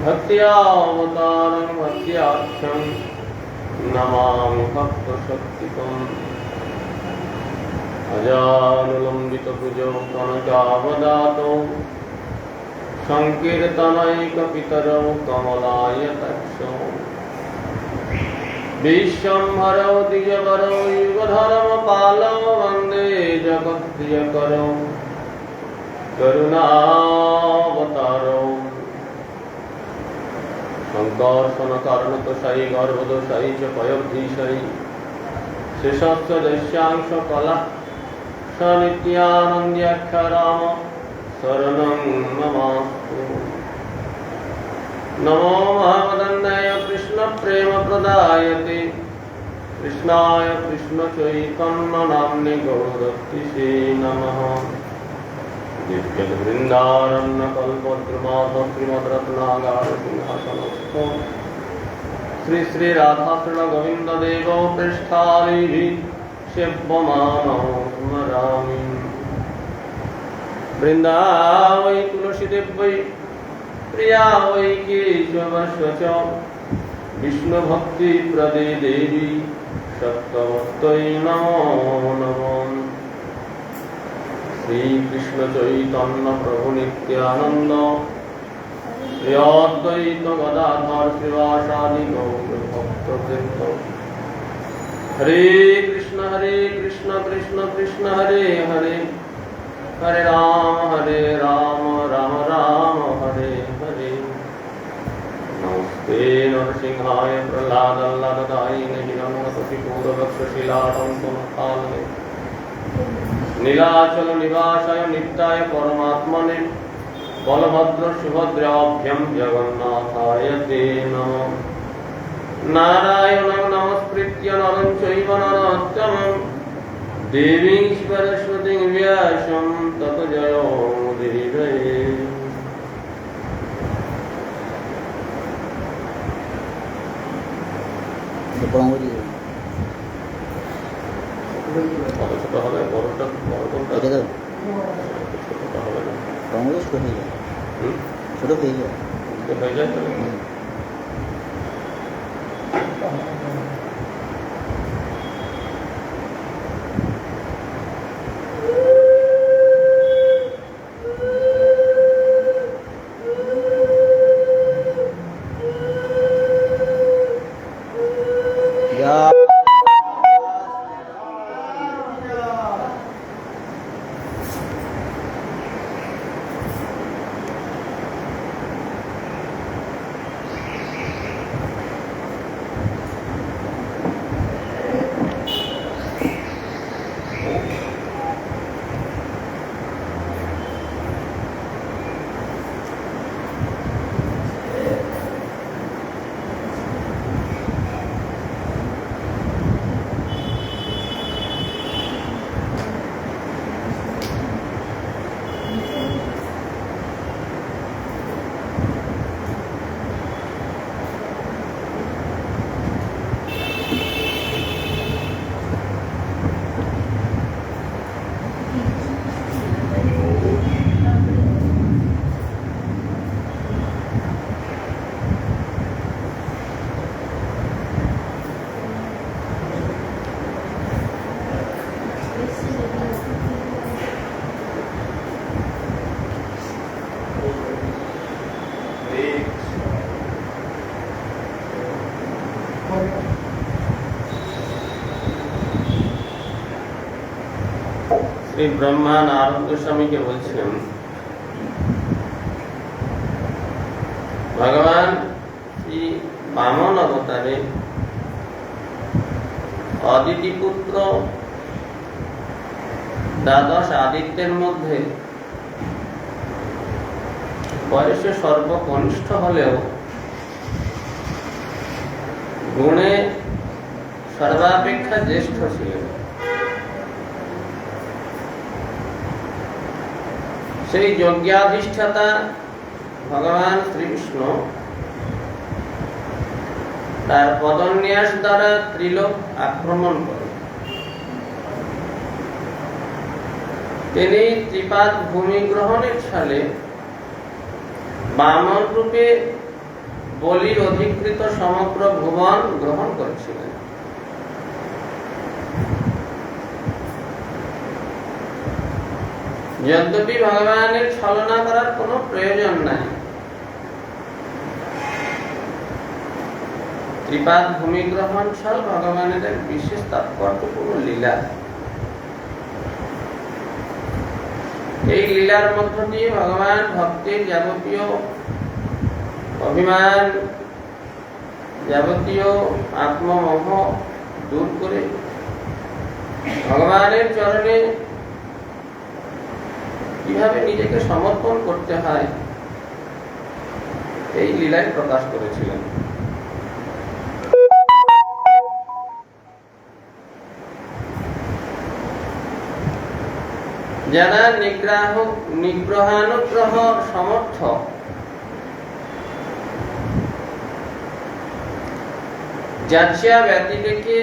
भक्त्यावतारं भक्त्याख्यं नमामि भक्तशक्तिकम् अजानुलम्बितभुजौ कनकावदातौ संकीर्तनैकपितरौ कमलायतक्षौ विश्वम्भरौ द्विजवरौ युगधर्मपालौ वन्दे जगत्प्रियकरौ करुणावतारौ संकर्षणकारणतोषायि गर्भदोषायि च पयोधीशायि शेषस्य दस्यांश कला स नित्यानन्द्याख्या राम शरणं नमास्तु। नमो महावदन्नाय कृष्णप्रेमप्रदायते कृष्णाय कृष्णचैतन्यनाम्ने गौरभक्तिसे नमः। दिव्यवृन्दारण्यकल्पद्रुमाः श्रीमद्रत्नागारसिंहासनस्थो श्री श्री राधाकृष्णगोविन्ददेवो पृष्ठाभिः सेव्यमानो स्मरामि। वृन्दावै तुलसीदेवै प्रिया वै केशवस्य च विष्णुभक्तिप्रदे देवी सत्यवत्यै नमो नमः। श्रीकृष्ण चैतन्य प्रभु नित्यानंद श्री अद्वैत गदाधर श्रीवासादि गौर भक्तवृंद। हरे कृष्ण कृष्ण कृष्ण हरे हरे हरे राम राम राम हरे हरे। नमस्ते नरसिंहाय प्रह्लादल्लाददायिने हिरण्यकशिपूरवक्षशिलाटङ्कमहालये नीलाचल निवासाय नित्याय परमात्मने बलभद्र सुभद्राभ्यां जगन्नाथाय ते नमः। नारायणं नमस्कृत्य नरं चैव नरोत्तमं देवीं सरस्वतीं व्यासं ततो जयो मुदीरये। ছোট হবে বড়টা এটা তো ছোটটা হবে না রঙগুলো ছোট হয়ে যায় ছোট হয়ে যায় তাহলে श्री ब्रह्मा नारद गोस्वामी के बोलছেন भगवान श्री वामन अवतारे अदिति पुत्र द्वादश आदित्यের মধ্যে বয়সে সর্বকনিষ্ঠ হলেও গুণে সর্বাপেক্ষা জ্যেষ্ঠ ছিলেন। সেই যজ্ঞাধিষ্ঠাতা ভগবান শ্রীকৃষ্ণ তার পদন্যাস দ্বারা ত্রিলোক আক্রমণ করেন। তিনি ত্রিপাদ ভূমি গ্রহণের সালে বামন রূপে বলির অধিকৃত সমগ্র ভুবন গ্রহণ করেছিলেন। যদ্যপি ভগবানের ছলনা করার কোনো প্রয়োজন নাই, ত্রিপাদ ভূমি গ্রহণ ছল ভগবানের এক বিশেষ তাৎপর্যপূর্ণ লীলা। এই লীলার মধ্য দিয়ে ভগবান ভক্তের যাবতীয় অভিমান, যাবতীয় আত্মমোহ দূর করে ভগবানের চরণে কিভাবে নিজেকে সমর্পণ করতে হয় এই লীলায় প্রকাশ করেছিলেন। যারা নিগ্রহানুগ্রহ সমর্থ, যাচ্ছা ব্যতিরেকে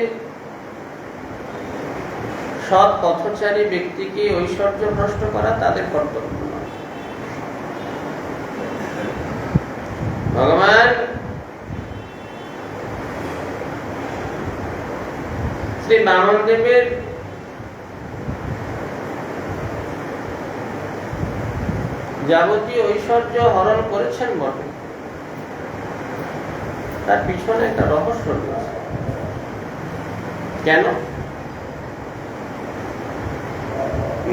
সৎ পথচারী ব্যক্তিকে ঐশ্বর্য ভ্রষ্ট করা তাদের কর্তব্য নয়। ভগবান শ্রী বামন দেবের যাবতীয় ঐশ্বর্য হরণ করেছেন বটে, তার পিছনে একটা রহস্য রয়েছে। কেন?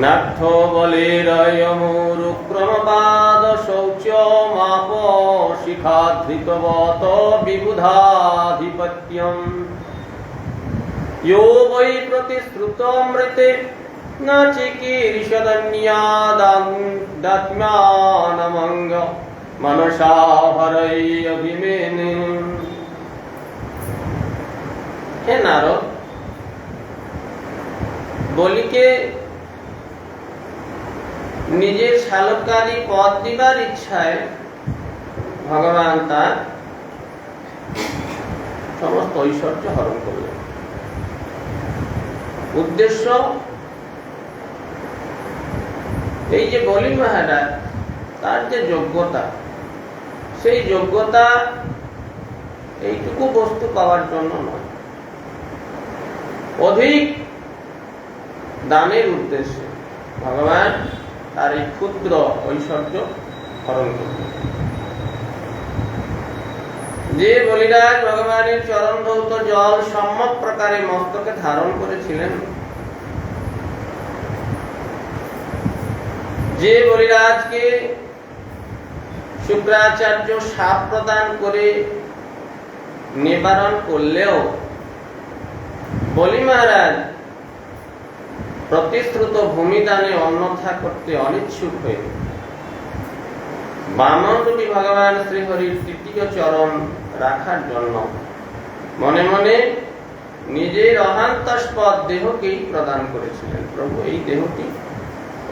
নাথ বলের ক্রমপাদ শৌচ মাপ শিখাধৃতবত বিবুধাধিপত্যম यो वै प्रतिश्रुतमृते न चिकीर्षदन्यादात्म्यानमङ्ग मनसा हरै अभिमेने। हे नारद, বলিকে নিজের শালকারী পদ দিবার ইচ্ছায় ভগবান তার সমস্ত ঐশ্বর্য হরণ করলেন। উদ্দেশ্য এই যে বলি মহারাজ, তার যে যোগ্যতা, সেই যোগ্যতা এইটুকু বস্তু পাওয়ার জন্য নয়, অধিক দানের উদ্দেশ্যে ভগবান তার এই ক্ষুদ্র ঐশ্বর্য হরণ করলেন। যে বলিরাজ ভগবানের চরণ ধৌত জল সম্যক প্রকারে মস্তকে ধারণ করেছিলেন, যে বলিরাজকে শুক্রাচার্য শাপ প্রদান করে নিবারণ করলেও বলি মহারাজ প্রতিশ্রুত ভূমিদানে অন্যথা করতে অনিচ্ছুক হয়ে বামন রূপী ভগবান শ্রীহরির তৃতীয় চরণ রাখার জন্য মনে মনে নিজের অহান্তস্পদ দেহকেই প্রদান করেছিলেন। প্রভু, এই দেহটি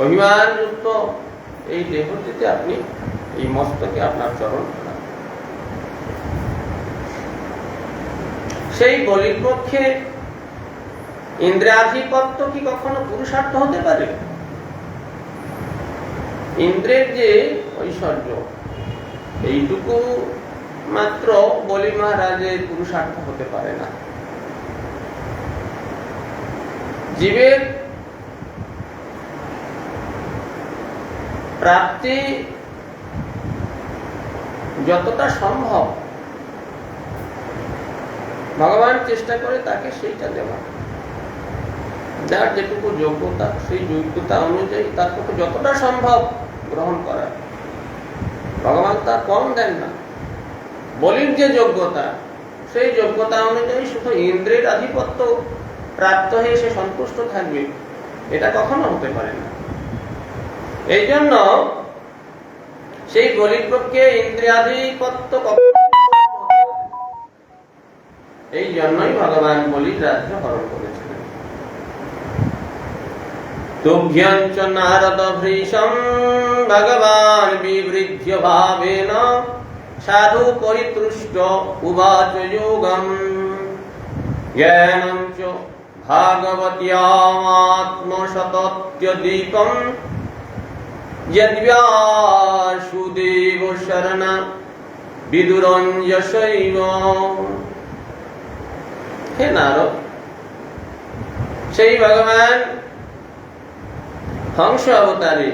অভিমানযুক্ত, এই দেহটিতে আপনি এই মস্তকে আপনার চরণ রাখেন। সেই বলির পক্ষে ইন্দ্রিয়াধিপত্য কি কখনো পুরুষার্থ হতে পারে? ইন্দ্রের যে ঐশ্বর্য, এইটুকু মাত্র বলি মহারাজের পুরুষার্থ হতে পারে না। জীবের প্রাপ্তি যতটা সম্ভব ভগবান চেষ্টা করে তাকে সেইটা দেওয়া, যার যেটুকু যোগ্যতা, সেই যোগ্যতা অনুযায়ী তার পক্ষে যতটা সম্ভব গ্রহণ করা। ভগবান তার কম দেন না। বলির যে যোগ্যতা, সেই যোগ্যতা অনুযায়ী শুধু ইন্দ্রের আধিপত্য প্রাপ্ত হয়ে সে সন্তুষ্ট থাকবে, এটা কখনো হতে পারে না। এই জন্য সেই বলির পক্ষে ইন্দ্রিয়াধিপত্য এই জন্যই ভগবান বলির রাজ্য হরণ করেছিলেন। তুভ্যঞ্চ নারদ ভৃশং ভগবান বিবৃদ্ধ ভাবেন সাধু পরিতৃষ্ট উবাচ যোগম জ্ঞানং চ ভাগবত্যামাত্মশতত্যদীপম যদ্ব্যাসুদেব শরণ বিদুরঞ্জসৈব। হে নারদ, সেই ভগবান হংস অবতারী,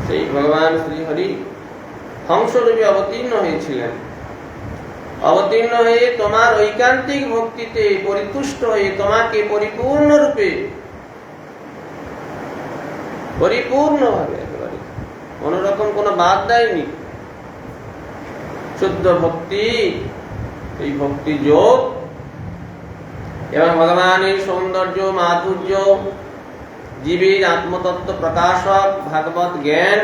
সেই ভগবান শ্রীহরি হংসরূপে অবতীর্ণ হয়েছিলেন। অবতীর্ণ হয়ে তোমার ঐকান্তিক ভক্তিতে পরিতুষ্ট হয়ে তোমাকে পরিপূর্ণরূপে, পরিপূর্ণভাবে একেবারে কোন রকম কোনো বাদ দেয়নি, শুদ্ধ ভক্তি, এই ভক্তি যোগ এবং ভগবানের সৌন্দর্য মাধুর্য, জীবের আত্মতত্ত্ব প্রকাশক ভাগবত জ্ঞান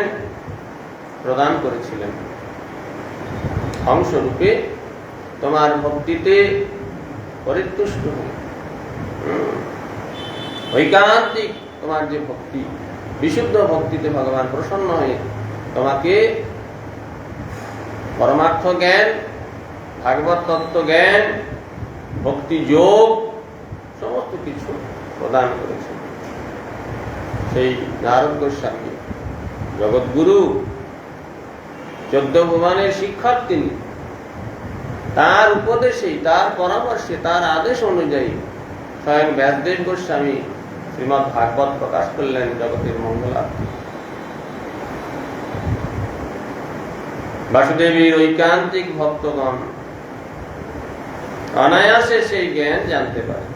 প্রদান করেছিলেন। হংসরূপে তোমার ভক্তিতে পরিতুষ্ট হয়ে, ঐকান্তিক তোমার যে ভক্তি, বিশুদ্ধ ভক্তিতে ভগবান প্রসন্ন হয়ে তোমাকে পরমার্থ জ্ঞান, ভাগবত তত্ত্ব জ্ঞান, ভক্তি যোগ সমস্ত কিছু প্রদান করেছেন। সেই নারদ গোস্বামী জগৎগুরু, 14 ভুবনের শিক্ষক তিনি, তার উপদেশে, তার পরামর্শে, তার আদেশ অনুযায়ী স্বয়ং ব্যাসদেব গোস্বামী শ্রীমদ্ ভাগবত প্রকাশ করলেন জগতের মঙ্গলার্থে। বাসুদেবীর ঐকান্তিক ভক্তগণ অনায়াসে সেই জ্ঞান জানতে পারে,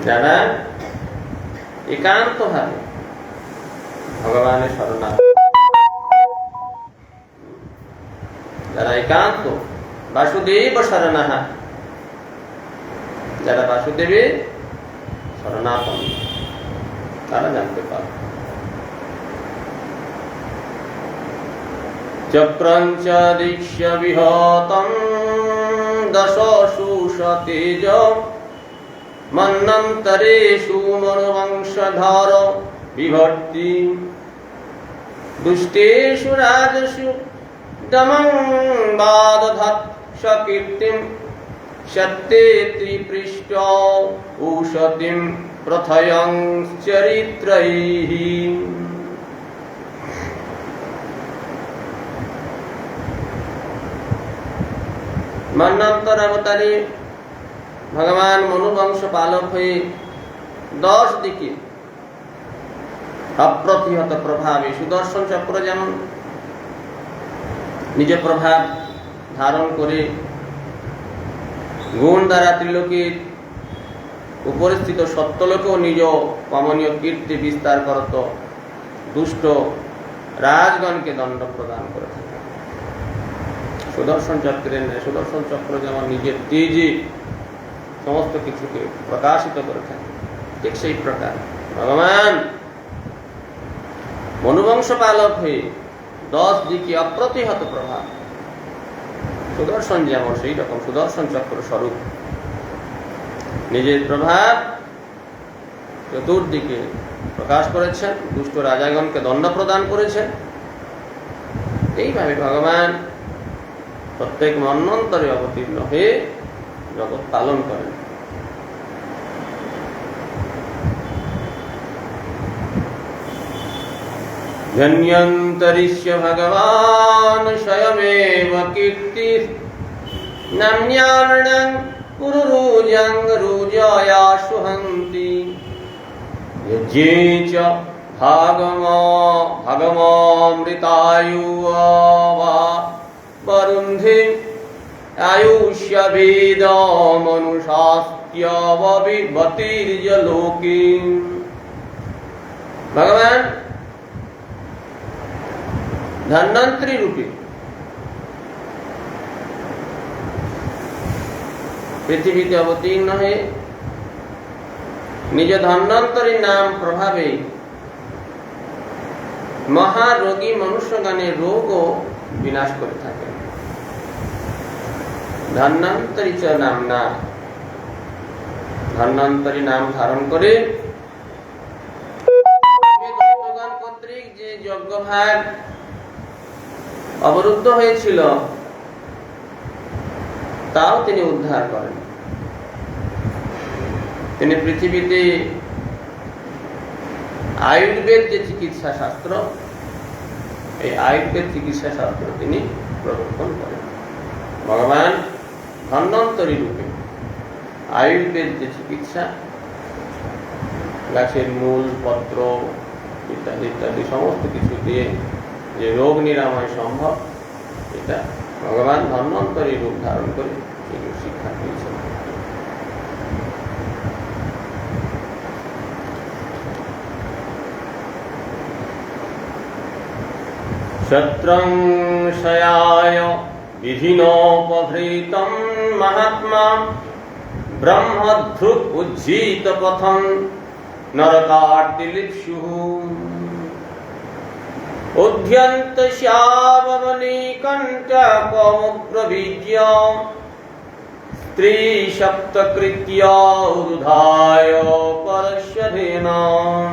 যারা একান্ত ভাবে ভগবানের শরণাগত, যারা একান্ত বাসুদেব শরণাহা, যারা বাসুদেবের শরণাপন্ন, তারা জানতে পারে। চক্রঞ্চ দীক্ষ্য বিহতম দশসুষতেজ মন্বন্তরেষু মনুবংশধর বিভর্তি দুষ্টেষু রাজসু দমং বাদধৎ সকীর্তিম সত্যে ত্রিপৃষ্ট উষতিম প্রথয়ং চরিত্রৈঃ। মন্বন্তর অবতারে ভগবান মনুবংশ পালক হয়ে 10 দিকে অপ্রতিহত প্রভাবে, সুদর্শন চক্র যেমন নিজ প্রভাব ধারণ করে গুণ দ্বারা ত্রিলোকের উপরিস্থিত সত্যলোকেও নিজ কমনীয় কীর্তি বিস্তার করত, দুষ্ট রাজগণকে দণ্ড প্রদান করে থাকে। সুদর্শন চক্রের নেয়, সুদর্শন চক্র যেমন নিজের তেজে সমস্ত কিছুকে প্রকাশিত করে থাকে, ঠিক সেই প্রকার ভগবান মনুবংশ পালক হয়ে 10 দিকে অপ্রতিহত প্রভাব, সুদর্শন যেমন সেই রকম সুদর্শন চক্র স্বরূপ নিজের প্রভাব চতুর্দিকে প্রকাশ করেছেন, দুষ্ট রাজাগণকে দণ্ড প্রদান করেছেন। এইভাবে ভগবান প্রত্যেক মন্বন্তরে অবতীর্ণ হয়ে জগৎ পালন করেন। ধন্যন্তরিষ্য ভগবান স্বয়মেব কীর্তি নাম্যার্ণং পুরুরুজং রুজয়া সুহন্তি যজ্ঞে চ ভাগমৃতায়ু বরুন্ধে আয়ুষ্য বেদ মনুষাস্ত্যবতির্য লোকে। ভগবান ধন্বন্তরী রূপে পৃথিবীতে অবতীর্ণ হয়ে নিজ ধন্বন্তরী নাম প্রভাবে মহারোগী মনুষ্যগণের রোগও বিনাশ করে থাকে। ধন্বন্তরী চ নামনা, ধন্বন্তরী নাম ধারণ করে কর্তৃক যে যজ্ঞভাগ অবরুদ্ধ হয়েছিল তাও তিনি উদ্ধার করেন। তিনি পৃথিবীতে আয়ুর্বেদ যে চিকিৎসা শাস্ত্র, এই আয়ুর্বেদ চিকিৎসা শাস্ত্র তিনি প্রবর্তন করেন। ভগবান ধন্বন্তরী রূপে আয়ুর্বেদ যে চিকিৎসা, গাছের মূল পত্র ইত্যাদি ইত্যাদি সমস্ত কিছু দিয়ে যে রোগ নিরাময় সম্ভব, এটা ভগবান ধন্বন্তরী রূপ ধারণ করে এগুলো শিক্ষা দিয়েছেন। শত্রং শয়ায় বিধিনোপভৃতং মহাত্মা ব্রহ্মধৃক উজ্জীত পথং নরকার্তিলিপ্সুঃ উদ্যন্ত শ্যাববনীকণ্টকমুগ্রবীর্য স্ত্রী সপ্তকৃত্য উরুধায় পরশ্যধেনাম।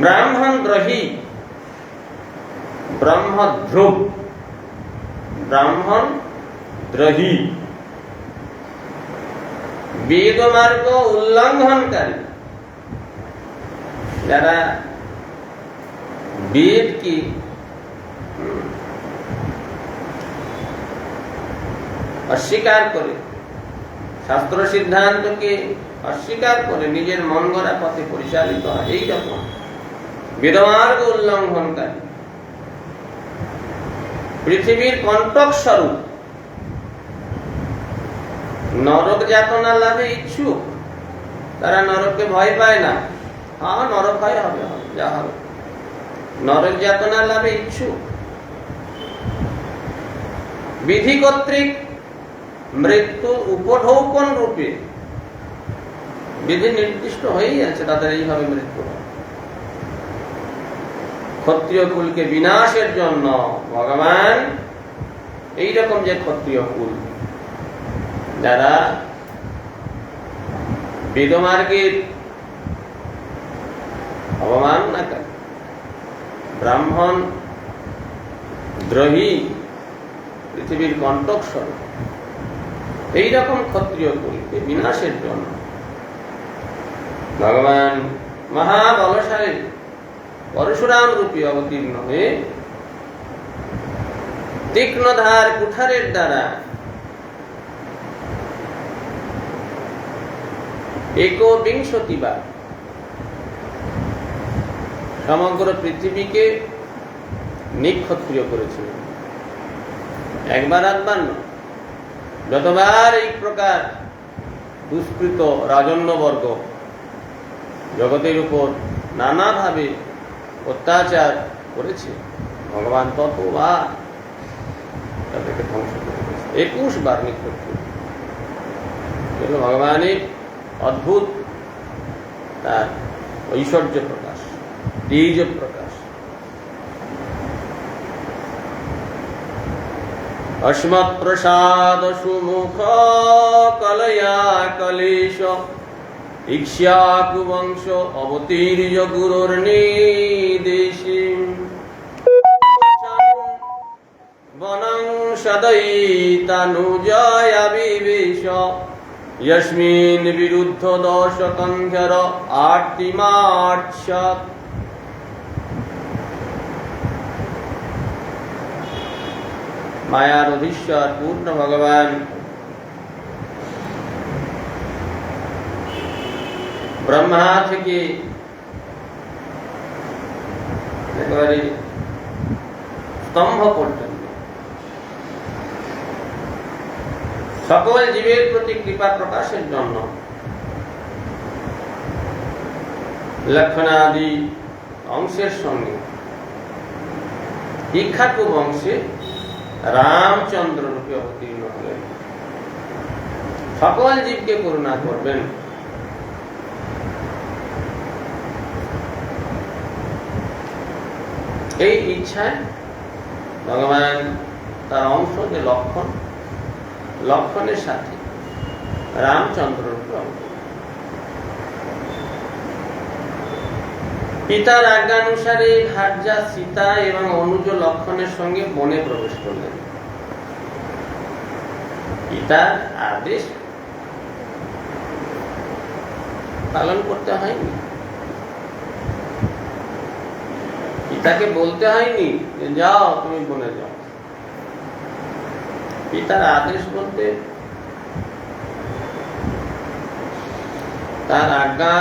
ব্রাহ্মণ দ্রোহী, ব্রহ্মধ্রুব, ব্রাহ্মণ দ্রোহী, বেদমার্গ উল্লঙ্ঘনকারী, যারা বেদ কি অস্বীকার করে, শাস্ত্র সিদ্ধান্তকে অস্বীকার করে নিজের মন গড়া পথে পরিচালিত হয়, এই রকম বেদমার্গ উল্লঙ্ঘনকারী, পৃথিবীর কণ্টক স্বরূপ, নরক যাতনা লাভে ইচ্ছুক, তারা নরককে ভয় পায় না। হ্যাঁ, নরক হয়, হবে, যা হবে, নরক যাতনা লাভে ইচ্ছুক, বিধি কর্তৃক মৃত্যু উপঢৌকন রূপে বিধি নির্দিষ্ট হয়েই আছে, তাদের এইভাবে মৃত্যু হয়। ক্ষত্রিয় কুলকে বিনাশের জন্য ভগবান এইরকম যে ক্ষত্রিয় কুল যারা বেদমার্গের অবমাননা করে, ব্রাহ্মণ দ্রোহী, পৃথিবীর কণ্টক স্বরূপ, এইরকম ক্ষত্রিয় কুলকে বিনাশের জন্য ভগবান মহাবলশালী পরশুরাম রূপী অবতীর্ণ হয়ে তীক্ষ্ণধার কুঠারের দ্বারা একবিংশতিবার সমগ্র পৃথিবীকে নিক্ষত্রিয় করেছিলেন। একবার আধবার নয়, যতবার এই প্রকার দুষ্কৃত রাজন্যবর্গ জগতের উপর নানাভাবে অত্যাচার করেছে, ভগবান ততবার তাদেরকে ধ্বংস করে দিয়েছে। 21 বার নিক্ষত্রিয়। ভগবানের অদ্ভুত তার ঐশ্বর্য প্রকাশ, তেজ প্রকাশ। অস্মৎ প্রসাদ সুমুখ কলয়া কলেশ ইক্ষ্বাকু বংশ অবতীর্য গুরুর নির্দেশে বনং সদয়িতানুজয়া বিবেশ यस्मिन् विरुद्ध दोष कंघर आर्तिमार्च्छत्। मायार अधीश्वर पूर्ण भगवान ब्रह्मा থেকে একেবারে স্তম্ভ পর্যন্ত সকল জীবের প্রতি কৃপা প্রকাশের জন্য লক্ষণাদি অংশের সঙ্গে ইক্ষ্বাকু বংশে রামচন্দ্র রূপে অবতীর্ণ হলেন। সকল জীবকে করুণা করবেন। এই ইচ্ছায় ভগবান তার অংশ যে লক্ষণ, লক্ষণের সাথে রামচন্দ্র রূপে পিতার আজ্ঞানুসারে ভার্যা সীতা এবং অনুজ লক্ষণের সঙ্গে বনে প্রবেশ করলেন। পিতার আদেশ পালন করতে হয়নি, পিতাকে বলতে হয়নি যে যাও তুমি বনে যাও। পিতার আদেশ বলতে তার আজ্ঞা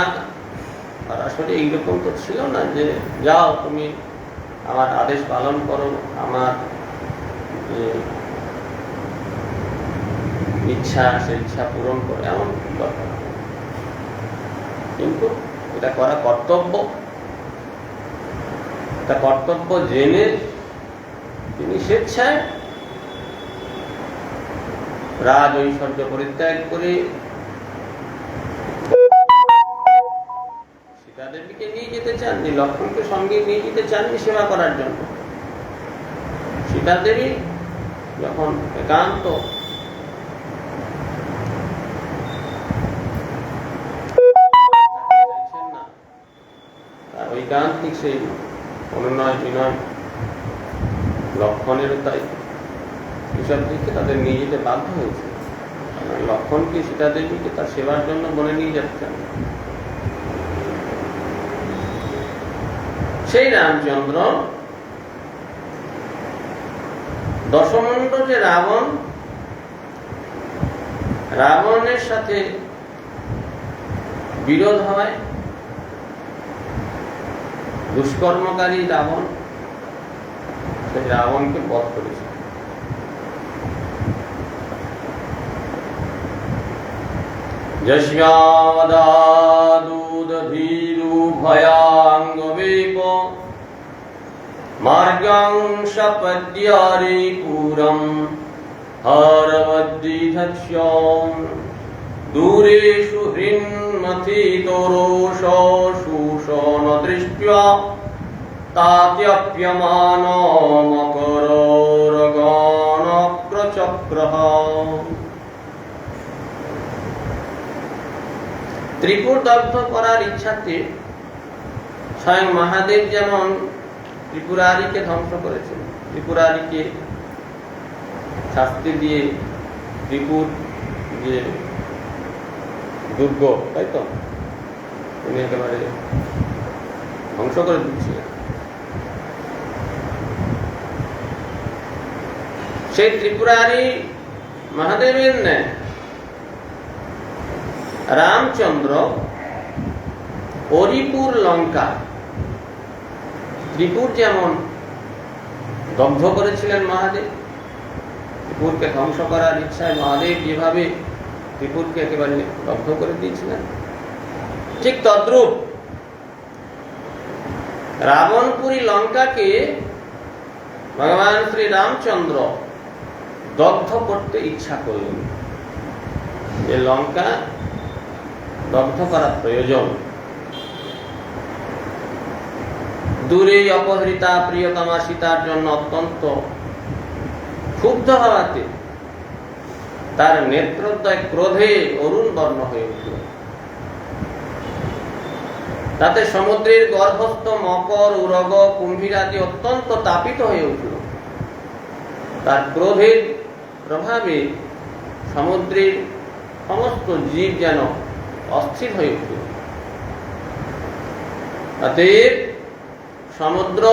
সরাসরি এইরকম তো ছিল না যে যাও তুমি আমার আদেশ পালন করো, আমার যে ইচ্ছা সে ইচ্ছা পূরণ করো, এমন দরকার। কিন্তু এটা করা কর্তব্য, এটা কর্তব্য জেনে তিনি স্বেচ্ছায় রাজ ঐশ্বর্য পরিত্যাগ করে সীতাদেবীকে নিয়ে যেতে চাননি, লক্ষ্মণকে সঙ্গে নিয়ে যেতে চাননি সেবা করার জন্য। সীতাদেবী যখন একান্ত ঐকান্তিক সেই অনুনয় বিনয়, লক্ষ্মণেরও তাই, এসব দিকে তাদের নিয়ে যেতে বাধ্য হয়েছে। লক্ষ্মণকে সীতাদেবীকে তার সেবার জন্য বনে নিয়ে যাচ্ছেন। সেই রামচন্দ্র দশমন্ড যে রাবণ, রাবণের সাথে বিরোধ হয়, দুষ্কর্মকারী রাবণ, সেই রাবণকে বধ করেছে। যস্যাদাদুদধীরু ভয়াঙ্গবেপ মার্গং সপদ্যারে পুরম হরবদ্ধিধক্ষ্যং দূরেষু হৃন্মথিতো রোষো শোষণ দৃष्ट्या তাত্যপ্যমানো মকরোরগণক্রচক্রঃ। ত্রিপুর দগ্ধ করার ইচ্ছাতে স্বয়ং মহাদেব যেমন ত্রিপুরারিকে ধ্বংস করেছেন, ত্রিপুরারিকে শাস্তি দিয়ে ত্রিপুর যে দুর্গ, তাই তো, উনি একেবারে ধ্বংস করে দিচ্ছিলেন। সেই ত্রিপুরারি মহাদেবের ন্যায় রামচন্দ্র অরিপুর লঙ্কা, ত্রিপুর যেমন দগ্ধ করেছিলেন মহাদেব, ত্রিপুরকে ধ্বংস করার ইচ্ছায় মহাদেব যেভাবে ত্রিপুরকে একেবারে দগ্ধ করে দিয়েছিলেন, ঠিক তদ্রূপ রাবণপুরী লঙ্কাকে ভগবান শ্রী রামচন্দ্র দগ্ধ করতে ইচ্ছা করলেন, যে লঙ্কা দগ্ধ করা প্রয়োজন। দূরে অপহৃতা প্রিয়তমা সীতার জন্য অত্যন্ত ক্ষুব্ধ হওয়াতে তার নেত্রোদ্বয় ক্রোধে অরুণ বর্ণ হয়ে উঠল। তাতে সমুদ্রের গর্ভস্থ মকর, উরগ, কুম্ভীরাদি অত্যন্ত তাপিত হয়ে উঠল। তার ক্রোধের প্রভাবে সমুদ্রের সমস্ত জীব যেন অস্থির হয়ে উঠল। অতএব সমুদ্র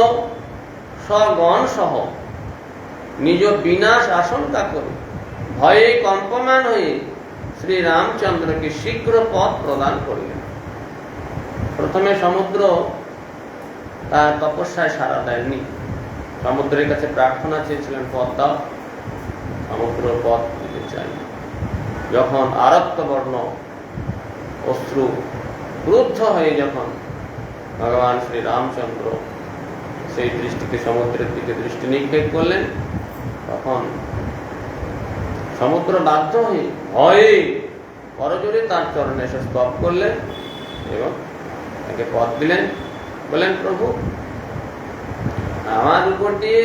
স্বগণ সহ নিজ বিনাশ আশঙ্কা করে ভয়ে কম্পমান হয়ে শ্রী রামচন্দ্রকে শীঘ্র পথ প্রদান করলেন। প্রথমে সমুদ্র তার তপস্যায় সাড়া দেয়নি, সমুদ্রের কাছে প্রার্থনা চেয়েছিলেন, পথ দাও। সমুদ্র পথ দিতে চাই। যখন আরক্তবর্ণ অশ্রু ক্রুদ্ধ হয়ে যখন ভগবান শ্রী রামচন্দ্র সেই দৃষ্টিতে সমুদ্রের দিকে দৃষ্টি নিক্ষেপ করলেন, তখন সমুদ্র বাধ্য হয়ে ভয়ে করজোরে তার চরণে এসে স্তব করলেন এবং তাকে পথ দিলেন। বলেন, প্রভু, আমার উপর দিয়ে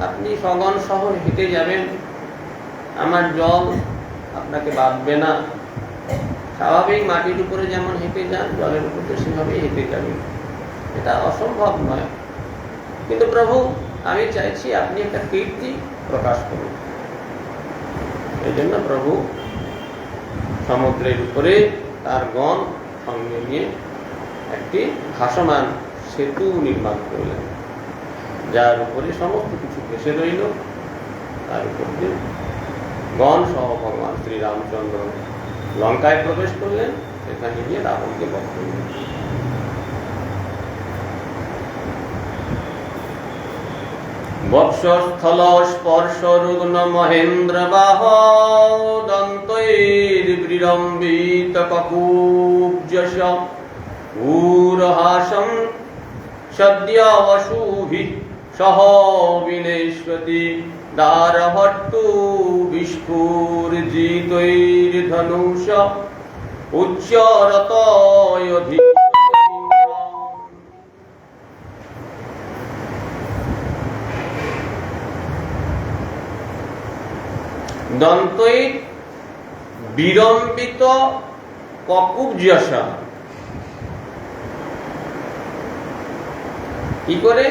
আপনি সগণ সহ হেঁটে যাবেন, আমার জল আপনাকে বাঁধবে না। স্বাভাবিক মাটির উপরে যেমন হেঁটে যান, জলের উপরে সেভাবেই হেঁটে যাবেন, এটা অসম্ভব নয়। কিন্তু প্রভু, আমি চাইছি আপনি একটা কীর্তি প্রকাশ করুন। এই জন্য প্রভু সমুদ্রের উপরে তার গণ সঙ্গে নিয়ে একটি ভাসমান সেতু নির্মাণ করলেন, যার উপরে সমস্ত কিছু ভেসে রইল। তার উপর দিয়ে গণ সহ ভগবান শ্রীরামচন্দ্র লঙ্কায় প্রবেশ করলেন, সেখানে গিয়ে রাবণকে বধ করলেন। বক্ষস্থল স্পর্শ রুগ্ন মহেন্দ্র বাহ দন্তৈর বিলম্বিত ককুব্জশ ঊরহাসম সদ্য বসুভি সহ বিনেশ্বতি দারভট্টু বিস্ফুর্জিতৈর ধনুষ উচ্চরতয়ধি। দন্তৈ বিলম্বিত ককুব্জশ, কি করে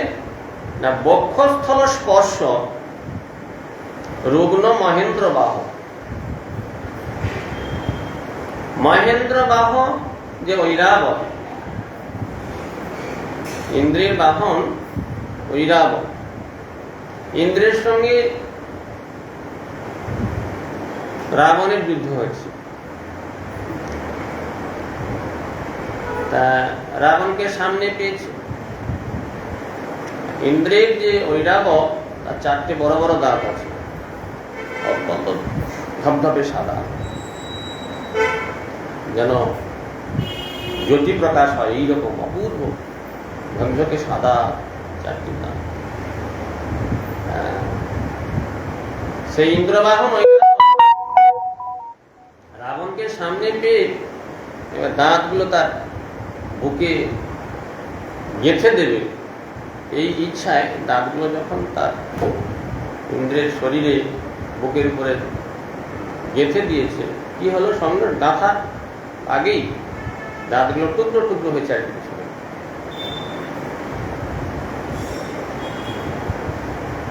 না, বক্ষস্থল স্পর্শ রুগ্ন মহেন্দ্র বাহ। মহেন্দ্র বাহ যে ঐরাবত, ইন্দ্রের বাহন ঐরাবত, ইন্দ্রের সঙ্গে রাবণের যুদ্ধ হয়েছে। তা রাবণকে সামনে পেয়েছে। ইন্দ্রের যে ঐরাবত, তার 4টে বড় বড় দাঁত আছে, অত্যন্ত ধবধবে সাদা, যেন জ্যোতি প্রকাশ হয় এইরকম অপূর্ব ঝকঝকে সাদা 4টি দাঁত। সেই ইন্দ্রবাহন রাবণকে সামনে পেয়ে এবার দাঁতগুলো তার বুকে গেঁথে দেবে, এই ইচ্ছায় দাঁতগুলো যখন তার ইন্দ্রের শরীরে বুকের উপরে গেঁথে দিয়েছে, কি হলো, সঙ্গে দাঁতা আগেই দাঁতগুলো টুকরো টুকরো হয়ে চারিদিকে ছড়ে।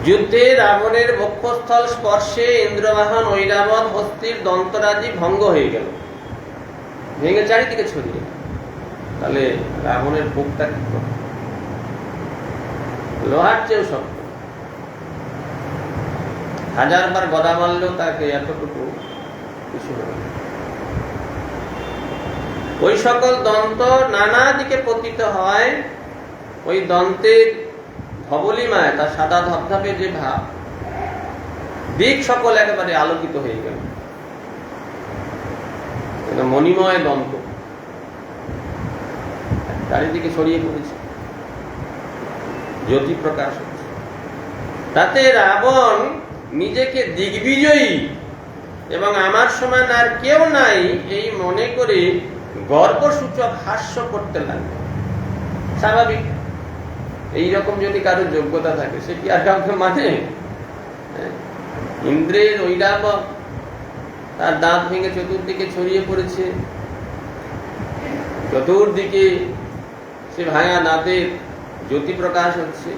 যুদ্ধে রাবণের বক্ষস্থল স্পর্শে ইন্দ্রবাহন ঐরাবত হস্তির দন্তরাজি ভঙ্গ হয়ে গেল, ভেঙে চারিদিকে ছড়িয়ে। তাহলে রাবণের বুকটা কি করবে? লোহার চেয়েও শক্ত, 1000 বার গদা মারলেও তাকে এতটুকু কিছু হবে। ওই সকল দন্ত নানা দিকে পতিত হয়, ওই দন্তের ধবলিমায় তার সাদা ধবধবে যে ভাব, দিক সকল একেবারে আলোকিত হয়ে গেল, মণিময় দন্ত চারিদিকে ছড়িয়ে পড়েছে, জ্যোতি প্রকাশ হচ্ছে। তাতে রাবণ নিজেকে দিগ্বিজয়ী এবং আমার সমান আর কেউ নাই এই মনে করে গর্বসূচক হাস্য করতে লাগলো। স্বাভাবিক, এইরকম যদি কারো যোগ্যতা থাকে সে কি আর কাউকে মানে? ইন্দ্রের ঐরাবত, তার দাঁত ভেঙে চতুর্দিকে ছড়িয়ে পড়েছে, চতুর্দিকে সে ভাঙা দাঁতের জ্যোতি প্রকাশ হচ্ছে,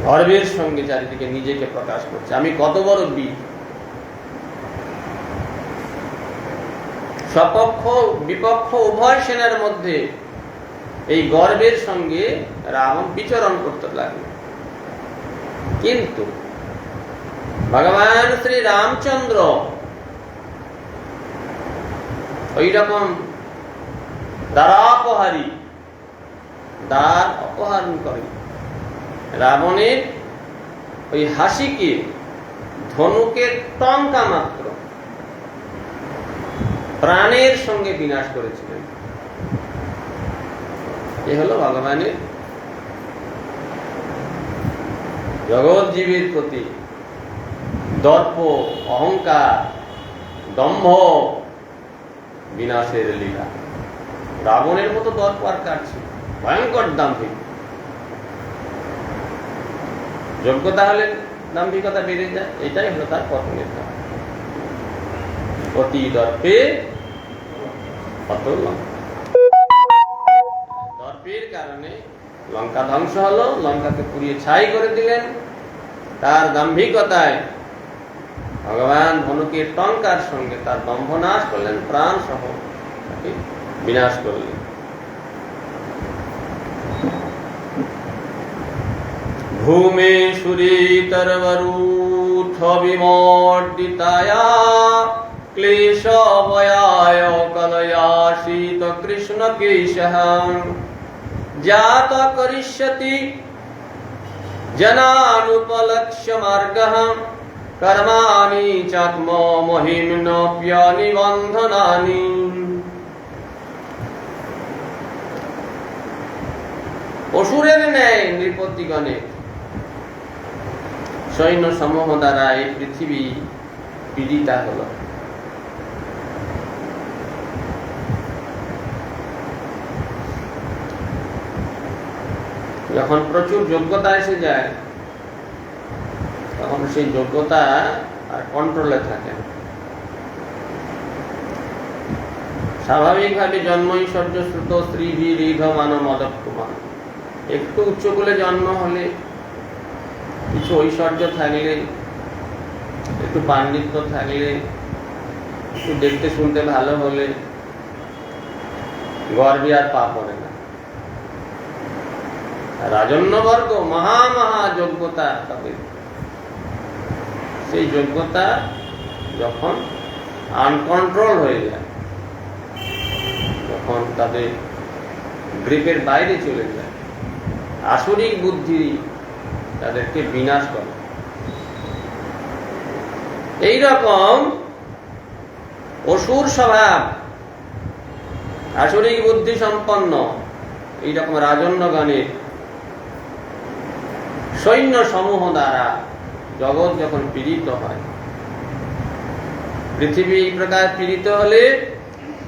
গর্বের সঙ্গে চারিদিকে নিজেকে প্রকাশ করছে, আমি কত বড় বীর। সপক্ষ বিপক্ষ উভয় সেনার মধ্যে এই গর্বের সঙ্গে রাবণ বিচরণ করতে লাগলো। কিন্তু ভগবান শ্রী রামচন্দ্র ওই রকম দ্বারাপহারী, দ্বার অপহরণ করে রাবণের ওই হাসিকে ধনুকের টঙ্কা মাত্র প্রাণের সঙ্গে বিনাশ করেছিলেন। এ হলো ভগবানের জগৎ জীবের প্রতি দর্প, অহংকার, দম্ভ বিনাশের লীলা। রাবণের মতো দর্প আর কার ছিল? ভয়ঙ্কর দাম্ভিক। যোগ্যতা হলে দাম্ভিকতা বেড়ে যায়, এটাই হলো তার পতনের কারণ। অতি দর্পে অত লঙ্কা। দর্পের কারণে লঙ্কা ধ্বংস হলো, লঙ্কাকে পুড়িয়ে ছাই করে দিলেন। তার দাম্ভিকতায় ভগবান ধনুকের টঙ্কার সঙ্গে তার দম্ভ নাশ করলেন, প্রাণ সহ বিনাশ করলেন। ভূমে সুরিতরবরূথ বিমর্দিতায়া ক্লেশভয়ায় কলয়াসিত কৃষ্ণ কেশঃ জাত করিষ্যতি জনানুপলক্ষ্য মার্গঃ কর্মাণি চাত্ম মহিম্নপ্য নিবন্ধনানি। অসুরের ন্যায় নৃপতিগণের সৈন্য সমূহ দ্বারা এই পৃথিবী পীড়িতা হল। যখন প্রচুর যোগ্যতা এসে যায় তখন সেই যোগ্যতা আর কন্ট্রোলে থাকে না। স্বাভাবিকভাবে জন্ম ঐশ্বর্য শ্রুত শ্রীভি ঋধ মান মদক্ষমান, একটু উচ্চকুলে জন্ম হলে, কিছু ঐশ্বর্য থাকলে, একটু পাণ্ডিত্য থাকলে, একটু দেখতে শুনতে ভালো হলে গর্বে আর পা পড়ে না। রাজন্যবর্গ মহা মহা যোগ্যতা তাদের, সেই যোগ্যতা যখন আনকন্ট্রোল হয়ে যায়, যখন তাদের গ্রিপের বাইরে চলে যায়, আসরিক বুদ্ধি তাদেরকে বিনাশ করে। এইরকম অসুর স্বভাব, আসরিক বুদ্ধি সম্পন্ন এইরকম রাজন্যগণের সৈন্য সমূহ দ্বারা জগৎ যখন পীড়িত হয়, পৃথিবী এই প্রকার পীড়িত হলে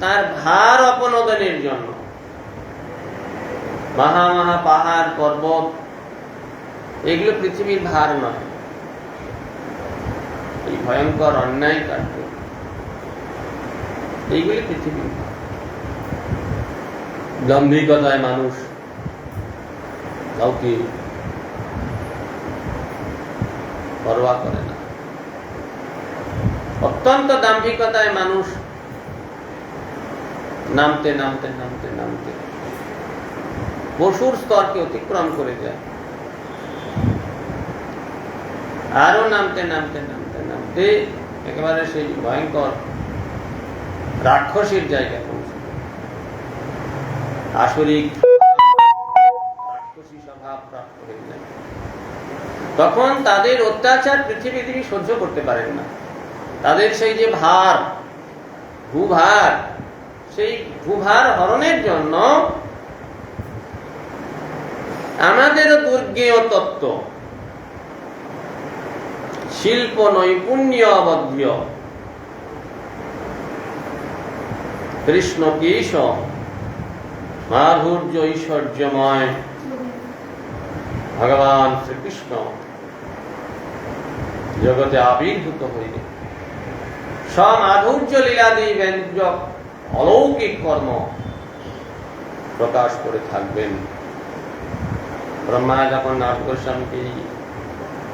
তার ভার অপনোদনের জন্য মহা মহা পাহাড় পর্বত এগুলো পৃথিবীর ভার নয়। এই ভয়ঙ্কর অন্যায় কার্য এইগুলি পৃথিবীর ভার। দাম্ভিকতায় মানুষ কাউকে পরোয়া করে না। অত্যন্ত দাম্ভিকতায় মানুষ নামতে নামতে নামতে নামতে পশুর স্তরকে অতিক্রম করে যায়, আরো নামতে নামতে নামতে নামতে একেবারে সেই ভয়ঙ্কর রাক্ষসীর জায়গায় পৌঁছে, আসরিক রাক্ষসী স্বভাব প্রাপ্ত হয়ে যায়। তখন তাদের অত্যাচার পৃথিবী সহ্য করতে পারেন না। তাদের সেই যে ভার, ভূভার, সেই ভূভার হরণের জন্য আমাদের দুর্গেয় তত্ত্ব, শিল্প নৈপুণ্য অবধ্য কৃষ্ণ কেশ মাধুর্য ঐশ্বর্যময় ভগবান শ্রীকৃষ্ণ জগতে আবির্ভূত হইলে সমাধুর্য লীলাদি ব্যঞ্জক অলৌকিক কর্ম প্রকাশ করে থাকবেন। ব্রহ্মা যখন নারদ গোস্বামীকে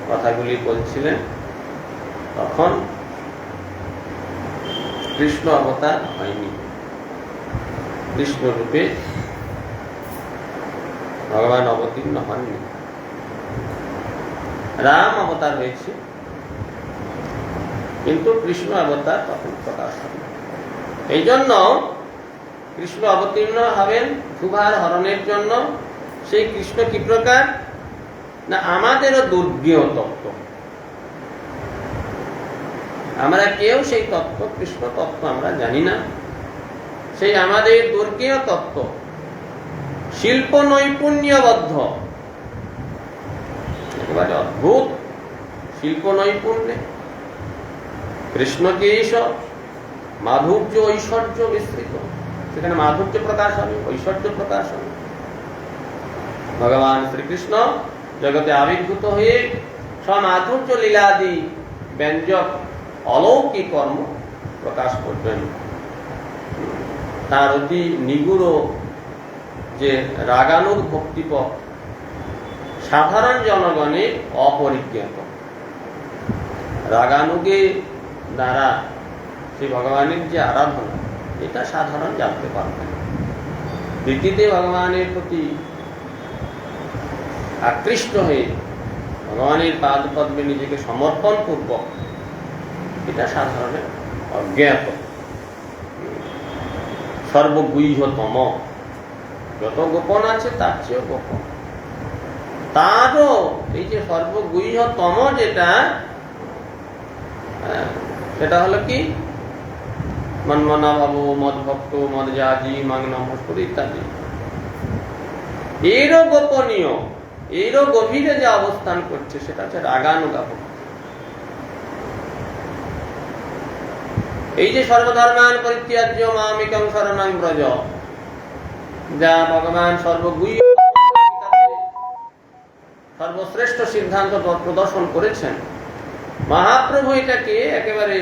কথাগুলি বলছিলেন তখন কৃষ্ণ অবতার হয়নি, কৃষ্ণ রূপে ভগবান অবতীর্ণ হননি, রাম অবতার হয়েছে, কিন্তু কৃষ্ণ অবতার তখন প্রকাশ হবে। এই জন্য কৃষ্ণ অবতীর্ণ হবেন ভূভার হরণের জন্য। সেই কৃষ্ণ কি প্রকার না, আমাদেরও দুর্জ্ঞেয় তত্ত্ব, আমরা কেউ সেই তত্ত্ব, কৃষ্ণ তত্ত্ব আমরা জানি না। সেই আমাদের দুর্জ্ঞেয় তত্ত্ব শিল্প নৈপুণ্যবদ্ধ, একেবারে অদ্ভুত শিল্প নৈপুণ্যে কৃষ্ণকে ঈশ্বর মাধুর্য ঐশ্বর্য বিস্তৃত, সেখানে মাধুর্য প্রকাশ হবে, ঐশ্বর্য প্রকাশ হবে। ভগবান শ্রীকৃষ্ণ জগতে আবির্ভূত হয়ে সমাধুর্য লীলাদি ব্যঞ্জক অলৌকিক কর্ম প্রকাশ করবেন। তার অতি নিগুড় যে রাগানুগ ভক্তিপথ সাধারণ জনগণে অপরিজ্ঞাত। রাগানুগে দ্বারা শ্রী ভগবানের যে আরাধনা, এটা সাধারণ জানতে পারবে না। প্রীতিতে ভগবানের প্রতি আকৃষ্ট হয়ে ভগবানের পাদ পদ্মে নিজেকে সমর্পণ পূর্বক, এটা সাধারণের অজ্ঞাত। সর্বগুহ্যতম, যত গোপন আছে তার চেয়েও গোপন। তারও এই যে সর্বগুহ্যতম যেটা, সেটা হলো কি মন্মনা বাবু, মদ ভক্ত, মদ জাজি, মাং নমস্কার ইত্যাদি। এরও গোপনীয়, এরও গভীরে যে অবস্থান করছে সেটা হচ্ছে রাগানুগা ভক্তি। এই যে সর্বধর্মান পরিত্যাজ্য মামেকং শরণং ব্রজ, যা ভগবান সর্বগুহ্য সর্বশ্রেষ্ঠ সিদ্ধান্ত প্রদর্শন করেছেন, মহাপ্রভু এটাকে একেবারে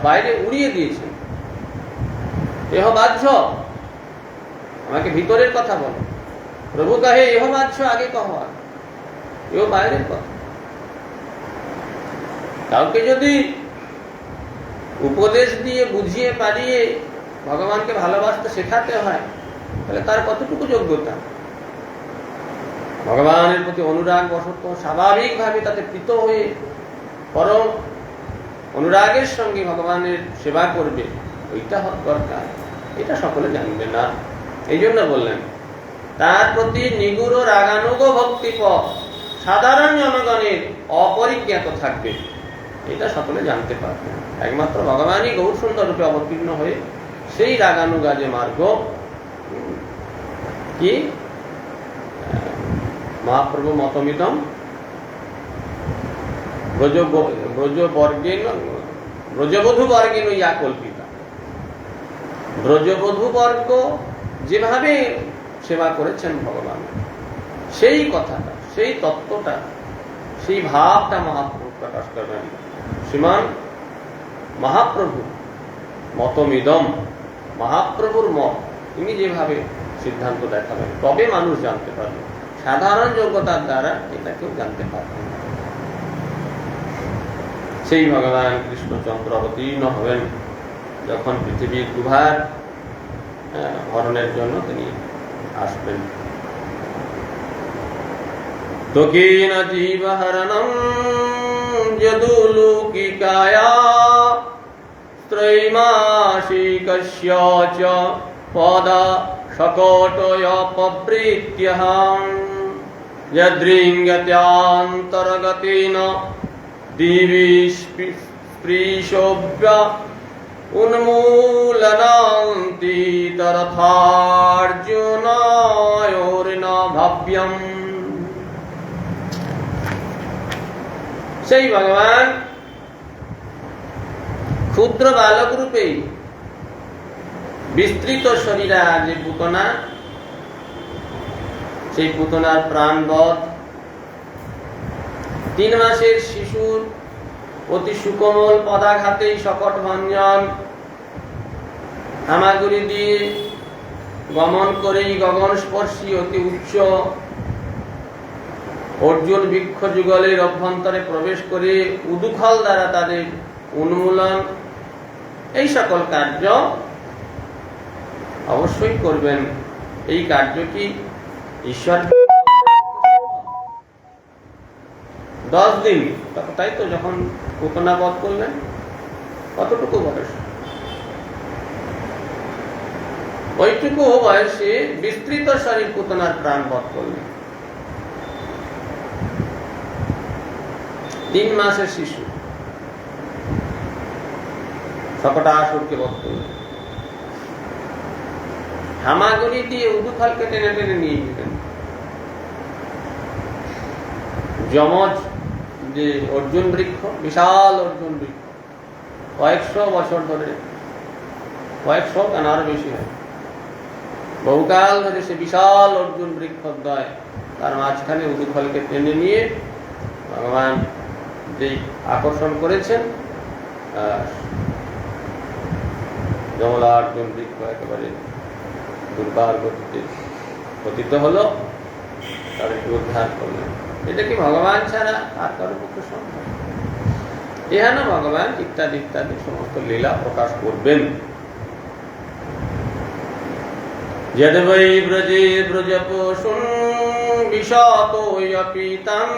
বাইরে উড়িয়ে দিয়েছেন। এহ বাহ্য, আমাকে ভিতরের কথা বলো। প্রভু কহে এহ বাহ্য, আগে কহ, এহ বাইরের কথা। কাউকে যদি উপদেশ দিয়ে বুঝিয়ে পারিয়ে ভগবানকে ভালোবাসতে শেখাতে হয়, তাহলে তার কতটুকু যোগ্যতা? ভগবানের প্রতি অনুরাগ বশত স্বাভাবিকভাবে তাতে প্রীত হয়ে পরম অনুরাগের সঙ্গে ভগবানের সেবা করবে, ওইটা দরকার। এটা সকলে জানবে না, এই জন্য বললেন তার প্রতি নিগুড় রাগানুগ ভক্তিপথ সাধারণ জনগণের অপরিজ্ঞাত থাকবে, এটা সকলে জানতে পারবে। একমাত্র ভগবানই গৌর সুন্দর রূপে অবতীর্ণ হয়ে সেই রাগানুগা যে মার্গ, কি মহাপ্রভু মতমিদম ব্রজবধূ বর্গেন ইয়া কল্পিতা। ব্রজবধূ বর্গ যেভাবে সেবা করেছেন ভগবান, সেই কথাটা, সেই তত্ত্বটা, সেই ভাবটা মহাপ্রভু প্রকাশ করবেন। শ্রীমান মহাপ্রভু মতমিদম, মহাপ্রভুর মত, তিনি যেভাবে সিদ্ধান্ত দেখাবেন তবে মানুষ জানতে পারবে। সাধারণ যোগ্যতার দ্বারা এটা কেউ জানতে পারবে না। সেই ভগবান কৃষ্ণচন্দ্র অবতীর্ণ হবেন যখন পৃথিবীর দুভার হরণের জন্য তিনি আসবেন। তোকেন জীবহরণম যদুলৌকিকায়া ত্রৈমাসিকস্য চ পদা সকটয়পবৃত্যহং যদৃঙ্গত্যান্তর্গতেন দিবি স্পৃশোভ্য উন্মূলনান্তি তরথার্জুনয়োর্ন ভাব্যম। সেই ভগবান ক্ষুদ্র বালক রূপে বিস্তৃত শরীরা যে পুতনা, সেই পুতনার প্রাণবধ, 3 মাসের শিশুর অতি সুকোমল পদাঘাতেই সকট ভঞ্জন, হামাগুড়ি দিয়ে গমন করেই গগনস্পর্শী অতি উচ্চ অর্জুন বৃক্ষ যুগলের অভ্যন্তরে প্রবেশ করে উদুখল দ্বারা তাদের উন্মূলন, এই সকল কার্য অবশ্যই করবেন। এই কার্য কি ঈশ্বর 10 দিন, তাই তো যখন পুতনা বধ করলেন, কতটুকু বয়স? ওইটুকু বয়সে বিস্তৃত শরীর পুতনার প্রাণ বধ করলেন। 3 মাসের শিশু সকটাসুরকে বধ করলেন। হামাগুড়ি দিয়ে উদুফলকে টেনে টেনে নিয়ে গেলেন। যমজ যে অর্জুন বৃক্ষ, বিশাল অর্জুন বৃক্ষ, কয়েকশো বছর ধরে, কয়েকশো কেন আরো বেশি হয়, বহুকাল ধরে সে বিশাল অর্জুন বৃক্ষদ্বয়, তার মাঝখানে উদুফলকে টেনে নিয়ে ভগবান যে আকর্ষণ করেছেন, যমলার্জুন বৃক্ষ একেবারে দুর্বার গতিতে পতিত হলো, তাদেরকে উদ্ধার করলেন। এটা কি ভগবান ছাড়া আর কারো পক্ষে সম্ভব? এখানে ভগবান ইত্যাদি ইত্যাদি সমস্ত লীলা প্রকাশ করবেন। यद्वै व्रजे व्रजपोषुं विशातोऽपि तं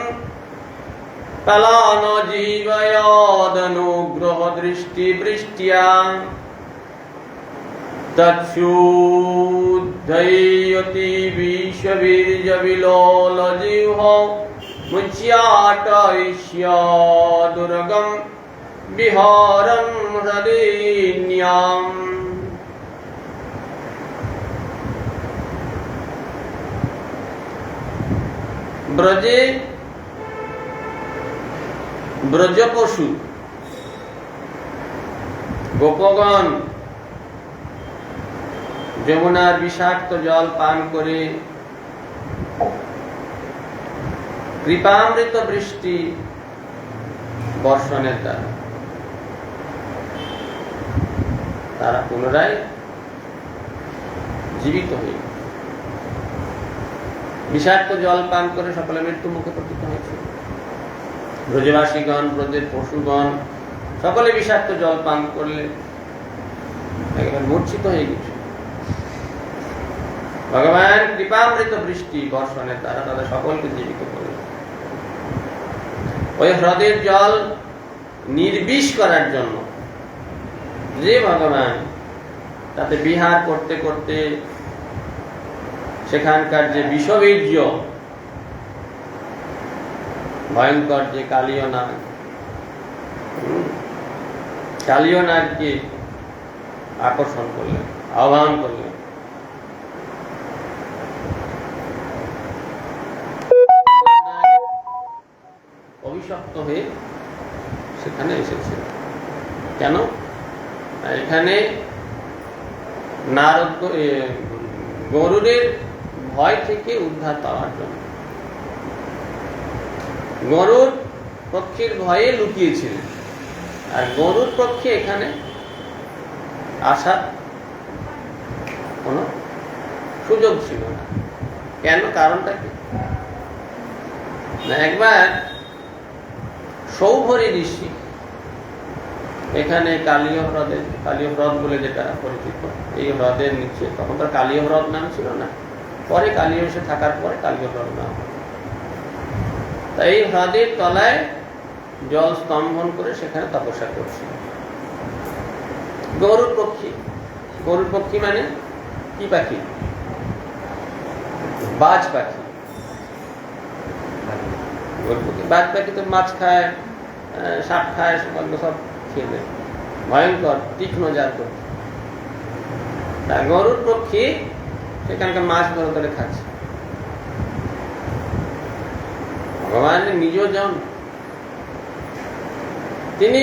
पलान जीवयादनुग्रहदृष्टिवृष्ट्या तच्छुद्धयति विश्ववीर्यविलोलजिह्व मुच्याटयिष्य दुर्गं विहारं हृदीन्याम्। ব্রজে ব্রজপশু গোপগণ যমুনার বিষাক্ত জল পান করে কৃপামৃত বৃষ্টি বর্ষণের দ্বারা তারা পুনরায় জীবিত হয়ে বিষাক্ত জল পান করে সকলে মৃত্যু মুখে পতিত হয়েছে। ব্রজবাসীগণ, ব্রজের পশুগণ সকলে বিষাক্ত জল পান করলে একেবারে মূর্ছিত হয়ে গেছে। ভগবান কৃপামৃত বৃষ্টি বর্ষণের দ্বারা তাদের সকলকে জীবিত করলেন। ওই হ্রদের জল নির্বিষ করার জন্য যে ভগবান তাতে বিহার করতে করতে সেখানকার যে বিষবীর্য ভয়ঙ্কর যে কালীয় নাগকে আকর্ষণ করলেন, আহ্বান করলেন। অভিশপ্ত হয়ে সেখানে এসেছে। কেন? এখানে নারদ গরুড়ের ভয় থেকে উদ্ধার পাওয়ার জন্য। গরুর পক্ষীর ভয়ে লুকিয়েছিলেন, আর গরুর পক্ষে এখানে আসার কোনো সুযোগ ছিল না। কেন? কারণটা কি? না, একবার সৌভরী ঋষি এখানে কালীয় হ্রদ বলে যেটা পরিচিত, এই হ্রদের নিচে, তখন তো কালীয় হ্রদ নাম ছিল না, পরে কালীয় এসে থাকার পরে কালীয় হ্রদ নাম। তাই এই হ্রদের তলায় জল স্তম্ভন করে সেখানে তপস্যা করছে গরুর পক্ষী। গরুর পক্ষী মানে কি পাখি? বাজ পাখি। গরুর পক্ষী, বাজ পাখি তো মাছ খায়, সাপ খায়, সব খেয়ে নেয়, ভয়ঙ্কর তীক্ষ্ণ জাত। গরুর পক্ষী সেখানকার মাছ ধরে ধরে খাচ্ছে। ভগবানের নিজ জন, তিনি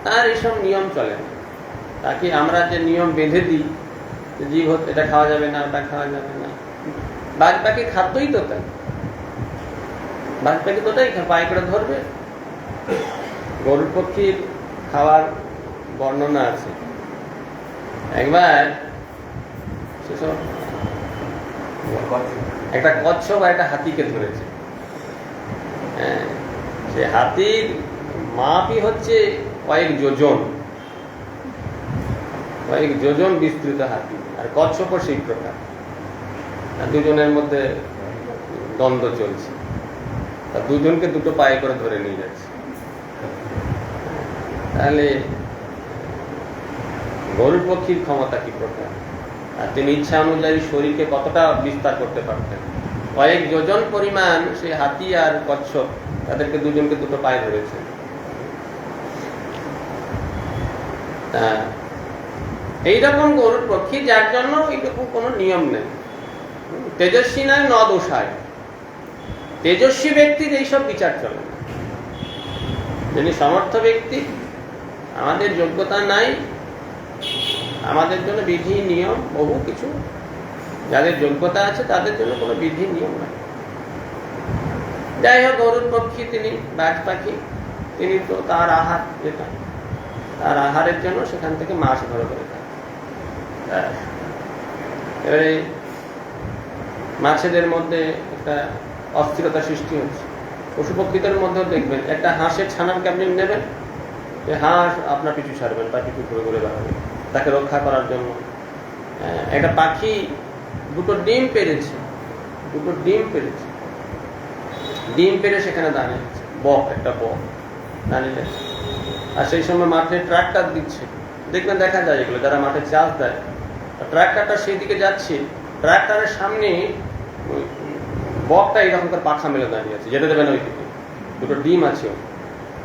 তার এইসব নিয়ম চলেন। তাকে আমরা যে নিয়ম বেঁধে দিই, জীব এটা খাওয়া যাবে না, ওটা খাওয়া যাবে না, বাজ পাখি খাদ্যই তো তাই। বাজ পাখি তো তাই পায়ে করে ধরবে। গরুর পক্ষীর খাওয়ার বর্ণনা আছে। একবার সেসব একটা কচ্ছপ আর একটা হাতিকে ধরেছে। সে হাতির মাপই হচ্ছে কয়েক যোজন বিস্তৃত হাতি, আর কচ্ছপও সেই প্রকার। দুজনের মধ্যে দ্বন্দ্ব চলছে, দুজনকে দুটো পায়ে করে ধরে নিয়ে যাচ্ছে। তাহলে গরুর পক্ষীর ক্ষমতা কি প্রকার, আর তিনি ইচ্ছা অনুযায়ী শরীরকে কতটা বিস্তার করতে পারতেন। কয়েক যোজন পরিমাণ সে হাতি আর কচ্ছপ, তাদেরকে দুজনকে দুটো পায়ে ধরেছে। এইরকম গরুর পক্ষী, যার জন্য এইরকম কোনো নিয়ম নেই। তেজস্বী নয় ন দোষায়, তেজস্বী ব্যক্তির এইসব বিচার চলে না। যিনি সমর্থ ব্যক্তি, আমাদের যোগ্যতা নাই, আমাদের জন্য বিধি নিয়ম বহু কিছু, যাদের যোগ্যতা আছে তাদের জন্য কোনো বিধি নিয়ম নাই। যাই হোক, গরুর পক্ষী তিনি বাজ পাখি, তিনি তো তার আহার, যেটা তার আহারের জন্য সেখান থেকে মাছ ধরে ধরে খায়। এবারে মাছেদের মধ্যে একটা অস্থিরতা সৃষ্টি হচ্ছে। পশু পক্ষীদের মধ্যেও দেখবেন, একটা হাঁসের ছানাকে আপনি নেবেন, যে হাঁস আপনার পিছু ছাড়বেন, তার পিছু ঘুরে ঘুরে বেড়াবে তাকে রক্ষা করার জন্য। একটা পাখি দুটো ডিম পেরেছে, ডিম পেরে সেখানে দাঁড়িয়ে আছে বক, একটা বক দাঁড়িয়ে আছে। আর সেই সময় মাঠে ট্রাক্টর দিচ্ছে, দেখবেন দেখা যায় এগুলো যারা মাঠে চাষ দেয়, ট্রাক্টরটা সেই দিকে যাচ্ছে, ট্রাক্টরের সামনে বকটা এইরকম করে পাখা মেলে দাঁড়িয়ে আছে, যেতে দেবে না ওই দিকে, দুটো ডিম আছে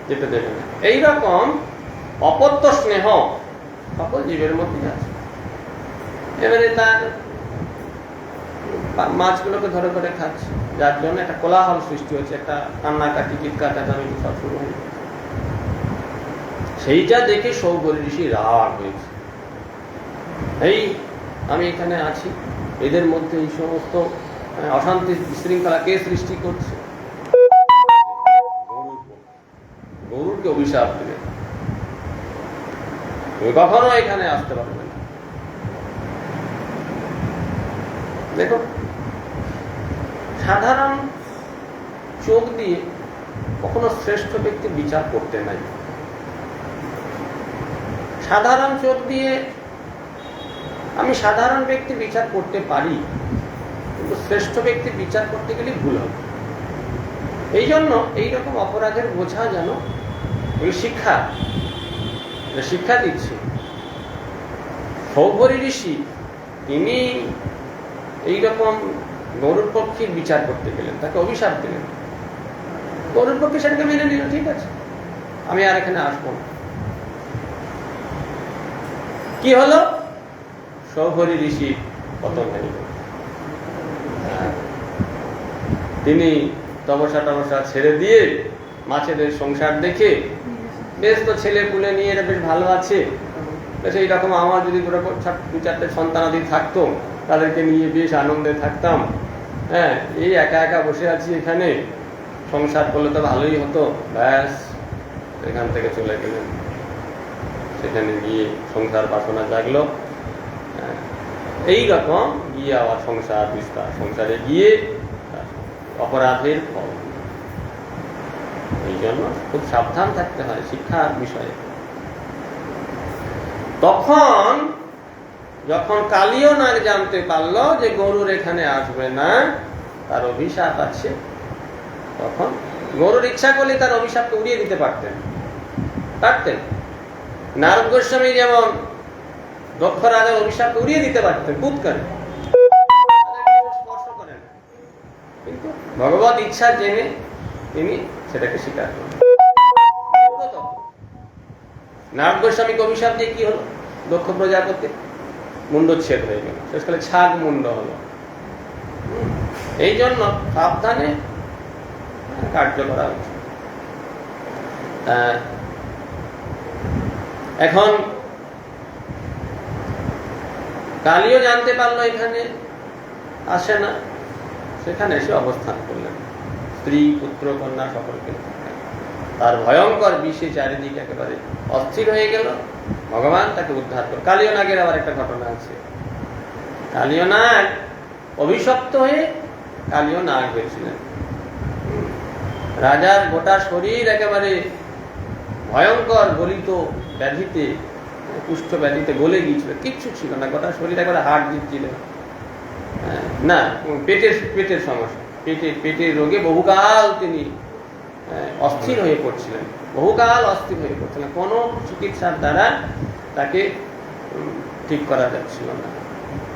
যেতে দেবে না। এইরকম অপত্য স্নেহ সকল জীবের মধ্যে আছে। এবারে তার মাছগুলোকে ধরে ধরে খাচ্ছে, যার জন্য একটা কোলাহল সৃষ্টি হচ্ছে, একটা কান্নাকাটি চিৎকার চেঁচামেচি সব শুরু হয়ে গেছে। সেইটা দেখে সৌগরী ঋষি রাগ হয়েছে, এই আমি এখানে আছি, এদের মধ্যে এই সমস্ত অশান্তি বিশৃঙ্খলা কে সৃষ্টি করছে? গরুরকে অভিশাপ দিলে তুমি কখনো এখানে আসতে পারবে না। দেখো, সাধারণ চোখ দিয়ে কখনো শ্রেষ্ঠ ব্যক্তি বিচার করতে নাই। সাধারণ চোখ দিয়ে আমি সাধারণ ব্যক্তি বিচার করতে পারি, কিন্তু শ্রেষ্ঠ ব্যক্তি বিচার করতে গেলে ভুল হবে। এই জন্য এইরকম অপরাধের বোঝা যেন ওই শিক্ষা দিচ্ছে। সৌগরী ঋষি তিনি এইরকম গরুর পক্ষীর বিচার করতে গেলেন, তাকে অভিশাপ দিলেন। গরুর পক্ষী সেটাকে মেনে নিল, ঠিক আছে আমি আর এখানে আসবো না। কি হলো? সৌগরী ঋষি পতন হয়ে গেল। তিনি তপস্যা ছেড়ে দিয়ে মাছেদের সংসার দেখে, বেশ তো ছেলে পুলে নিয়ে এরা বেশ ভালো আছে, সেই রকম আমার যদি দু চারটে সন্তানাদি থাকতো, তাদেরকে নিয়ে বেশ আনন্দে থাকতাম। হ্যাঁ, এই একা একা বসে আছি এখানে, সংসার করলে তো ভালোই হতো। ব্যাস, এখান থেকে চলে গেলেন। সেখানে গিয়ে সংসার বাসনা জাগলো। এইরকম গিয়ে আবার সংসার বিস্তার, সংসারে গিয়ে অপরাধের ফল। এই জন্য খুব সাবধান থাকতে হয় শিক্ষার বিষয়ে। তখন যখন কালীয় নাগ জানতে পারলো যে গরুর এখানে আসবে না, তার অভিশাপ আছে, তখন গরুর ইচ্ছা করলে তার অভিশাপকে উড়িয়ে দিতে পারতেন। নারদ গোস্বামী যেমন দক্ষ রাজার অভিশাপকে উড়িয়ে দিতে পারতেন পুৎকারে, স্পর্শ করেন, কিন্তু ভগবত ইচ্ছা জেনে তিনি সেটাকে স্বীকার করেন। নারদ গোস্বামীকে অভিশাপ দিয়ে কি হলো? দক্ষ প্রজাপতি মুন্ডচ্ছেদ হয়ে গেল, শেষকালে ছাগ মুন্ড হলো। এই জন্য সাবধানে কার্য করা উচিত। এখন কালীও জানতে পারলো এখানে আসে না, সেখানে এসে অবস্থান করলেন, স্ত্রী পুত্র কন্যা সকলকে। তার ভয়ঙ্কর বিষে চারিদিকে একেবারে অস্থির হয়ে গেল। ভগবান তাকে উদ্ধার করে। কালীয় নাগের আবার একটা ঘটনা আছে। কালীয় নাগ অভিশপ্ত হয়ে কালীয় নাগ হয়েছিলেন। রাজার গোটা শরীর একেবারে ভয়ঙ্কর গলিত ব্যাধিতে, কুষ্ঠ ব্যাধিতে গলে গিয়েছিল, কিচ্ছু ছিল না, গোটা শরীর একেবারে হাড় দিচ্ছিল না। পেটের সমস্যা, পেটের রোগে বহুকাল তিনি অস্থির হয়ে পড়ছিলেন, কোনো চিকিৎসার দ্বারা তাকে ঠিক করা যাচ্ছিল না।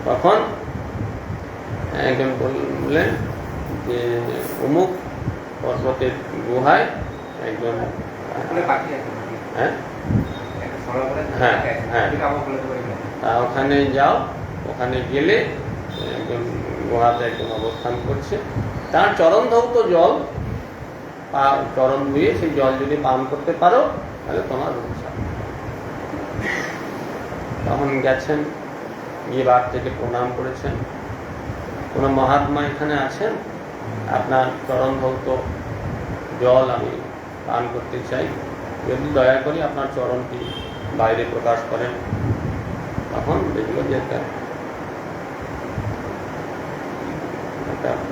তখন একজন বললেন যে অমুক পর্বতের গুহায় একজন, ওখানে যাও, ওখানে গেলে একজন গুহাতে একজন অবস্থান করছে, তার চরণ ধৌত জল, চরণ ধুয়ে সেই জল যদি পান করতে পারো তাহলে তোমার রক্ষা। তখন গেছেন, গিয়ে বাঘ থেকে প্রণাম করেছেন, কোন মহাত্মা এখানে আছেন, আপনার চরণ ধৌত জল আমি পান করতে চাই, যদি দয়া করে আপনার চরণটি বাইরে প্রকাশ করেন। তখন দেখলো যে একটা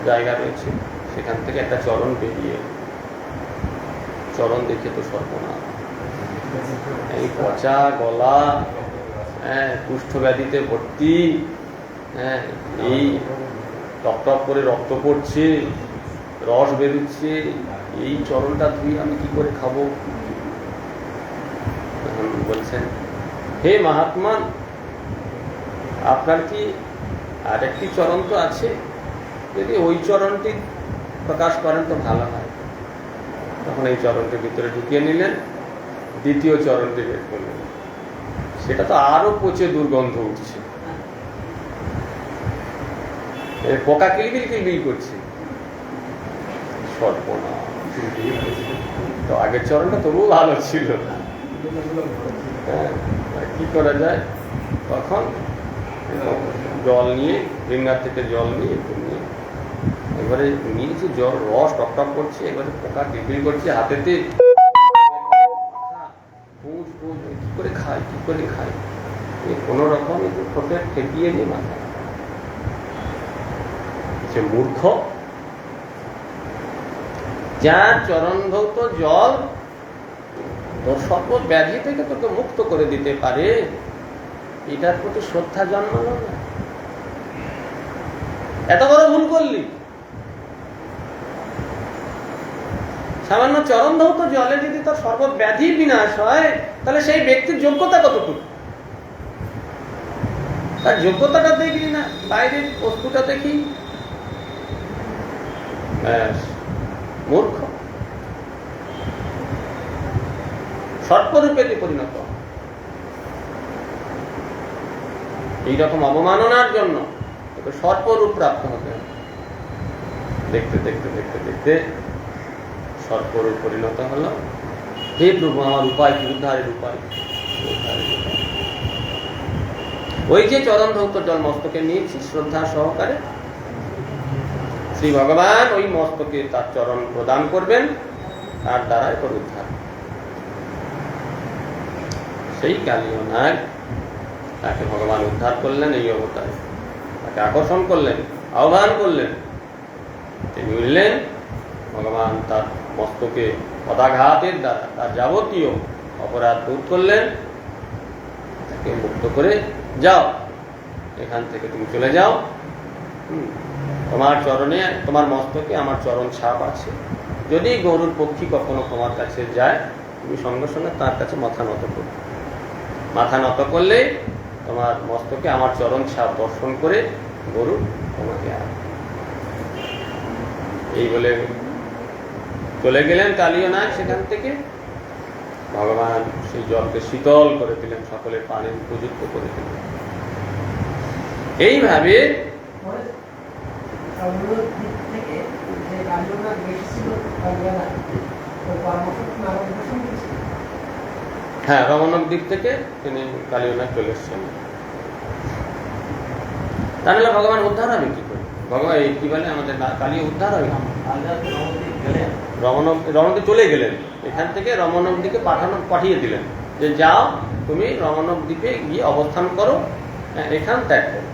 জায়গা রয়েছে, সেখান থেকে একটা চরণ বেরিয়ে, চরণ দেখে তো সর্বনাশ, এই পচা গলা, কুষ্ঠ ব্যাধিতে ভর্তি, হ্যাঁ, এই টক টক করে রক্ত পড়ছে, রস বেরোচ্ছে, এই চরণটা ধুয়ে আমি কি করে খাবো? বলছেন, হে মহাত্মা, আপনার কি আরেকটি চরণ তো আছে, যদি ওই চরণটি প্রকাশ করেন তো ভালো হয়। তখন এই চরণটি ভিতরে ঢুকিয়ে নিলেন, দ্বিতীয় চরণটি বের করলেন, সেটা তো আরো পচে দুর্গন্ধ উঠছে, পোকা কিলবিল কিলবিল করছে। সর্বনাশ, তো আগের চরণটা তবুও ভালো ছিল। হ্যাঁ, কি করা যায়? তখন জল নিয়ে, রিঙ্গার থেকে জল নিয়ে এবারে নিয়েছি, জল রস টকটক করছে, এবারে পোকা কিলবিল করছে হাতেতে, কি করে খাই, কি করে খাই, কোনো রকম একটু ঠোঁটে ঠেকিয়ে নিয়ে মাথা। সে মূর্খ, যার চরণ ধৌত জল তোর সর্ব ব্যাধি থেকে তোকে মুক্ত করে দিতে পারে, এটার প্রতি শ্রদ্ধা জন্মালো না, এত বড় ভুল করলি। সামান্য চরণ ধৌত জলে যদি তোর সর্ব ব্যাধি বিনাশ হয়, তাহলে সেই ব্যক্তির যোগ্যতা কতটুকু? তার যোগ্যতাটা দেখি না, বাইরের বস্তুটা দেখি, মূর্খ, সর্পরূপে পরিণত। এইরকম অবমাননার জন্য সর্পরূপ প্রাপ্ত হতে হবে। দেখতে দেখতে দেখতে দেখতে সর্পরূপ পরিণত হলো। হে প্রভু, আমার উপায় কি? উদ্ধারের উপায়। ওই যে চরণ ধৌত জল মস্তকে নিয়েছি শ্রদ্ধা সহকারে, শ্রী ভগবান ওই মস্তকে তার চরণ প্রদান করবেন, তার দ্বারাই তোর উদ্ধার। সেই কালীয় নাগ তাকে ভগবান উদ্ধার করলেন এই অবতারে, তাকে আকর্ষণ করলেন, আহ্বান করলেন। তিনি উঠলেন, ভগবান তার মস্তকে পদাঘাতের দ্বারা তার যাবতীয় অপরাধ দূর করলেন, তাকে মুক্ত করে, যাও এখান থেকে, তুমি চলে যাও, তোমার চরণে, তোমার মস্তকে আমার চরণ ছাপ আছে। যদি গরুর পক্ষী কখনো তোমার কাছে যায়, তুমি সঙ্গে সঙ্গে তার কাছে মাথা নত করবে। মাথা নত করলে তোমার মস্তকে আমার চরণ ছাপ দর্শন করে গরু তোমাকে এই বলে চলে গেলেন কালীয় নাগ। সেখান থেকে ভগবান সেই জলকে শীতল করে দিলেন, সকলের পানির উপযুক্ত করে দিলেন। এইভাবে হ্যাঁ, রমণক দিক থেকে তিনি কালীয় নাগ চলে এসছেন। তাহলে ভগবান উদ্ধার হবে কি করে? ভগবান কি বলে, আমাদের কালীয় উদ্ধার হবে। রমণক চলে গেলেন, এখান থেকে রমণক দিকে পাঠিয়ে দিলেন যে যাও, তুমি রমণক দ্বীপে গিয়ে অবস্থান করো, এখান ত্যাগ করো।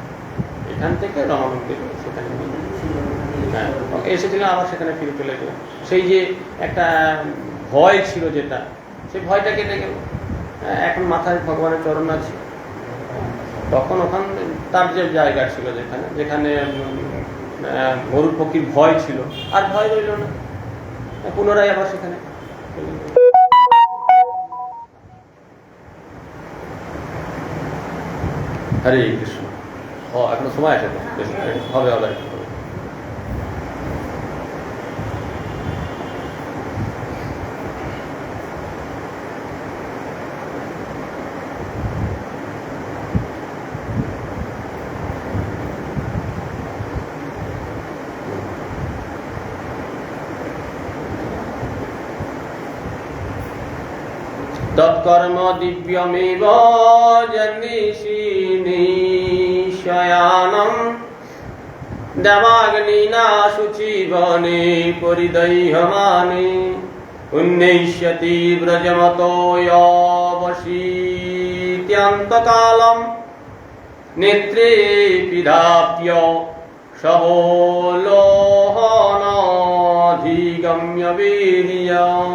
এখান থেকে রমণক দ্বীপে সেখানে হ্যাঁ এসেছিলেন, আবার সেখানে ফিরে চলে গেলেন। সেই যে একটা ভয় ছিল, যেটা সেই ভয়টা কেটে গেল। এখন মাথায় ভগবানের চরণ আছে। তখন ওখান তার যে জায়গা ছিল, যেখানে যেখানে গরুর পক্ষীর ভয় ছিল, আর ভয় রইল না, পুনরায় আবার সেখানে। হরে কৃষ্ণ। এখনো সময় আছে, হবে হবে। তৎকর্ম দিব্যমেব জন্নিশীনিশয়ানম দেবাগ্নিনা শুচিবনে পরিদহ্যমানে উন্নৈষ্যতি ব্রজমতোয়বশীত্যন্তকালম নেত্রে পিধাপ্য সবলোহনাধিগম্য বীর্যম।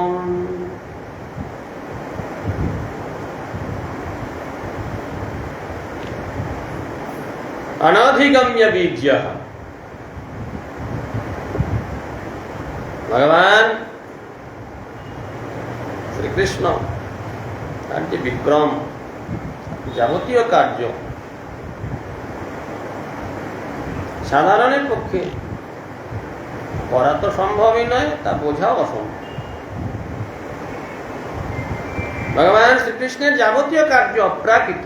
অনধিগম্য বীর্যঃ। ভগবান শ্রীকৃষ্ণ তার যে বিক্রম, যাবতীয় কার্য সাধারণের পক্ষে করা তো সম্ভবই নয়, তা বোঝাও অসম্ভব। ভগবান শ্রীকৃষ্ণের যাবতীয় কার্য অপ্রাকৃত।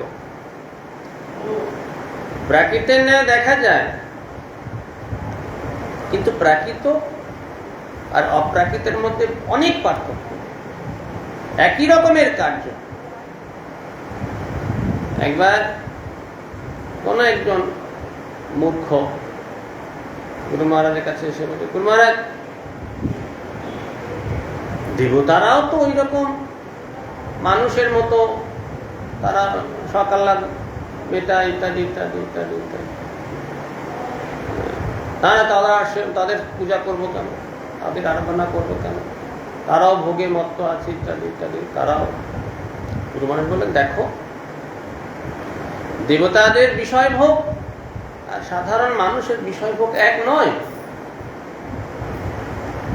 প্রাকৃতের ন্যায় দেখা যায়, কিন্তু প্রাকৃত আর অপ্রাকৃতের মধ্যে অনেক পার্থক্য। একই রকমের কার্য। একবার কোন একজন মূর্খ গুরু মহারাজের কাছে এসে বলে, গুরু মহারাজ, দেবতারাও তো ওই রকম মানুষের মতো, তারা সকাল বেটা ইত্যাদি ইত্যাদি ইত্যাদি ইত্যাদি, তাদের পূজা করবো কেন, তাদের আরাধনা করবো কেন, তারাও ভোগে মত্ত আছে ইত্যাদি ইত্যাদি, তারাও। গুরু মহারাজ বললেন, দেখো, দেবতাদের বিষয় ভোগ আর সাধারণ মানুষের বিষয় ভোগ এক নয়।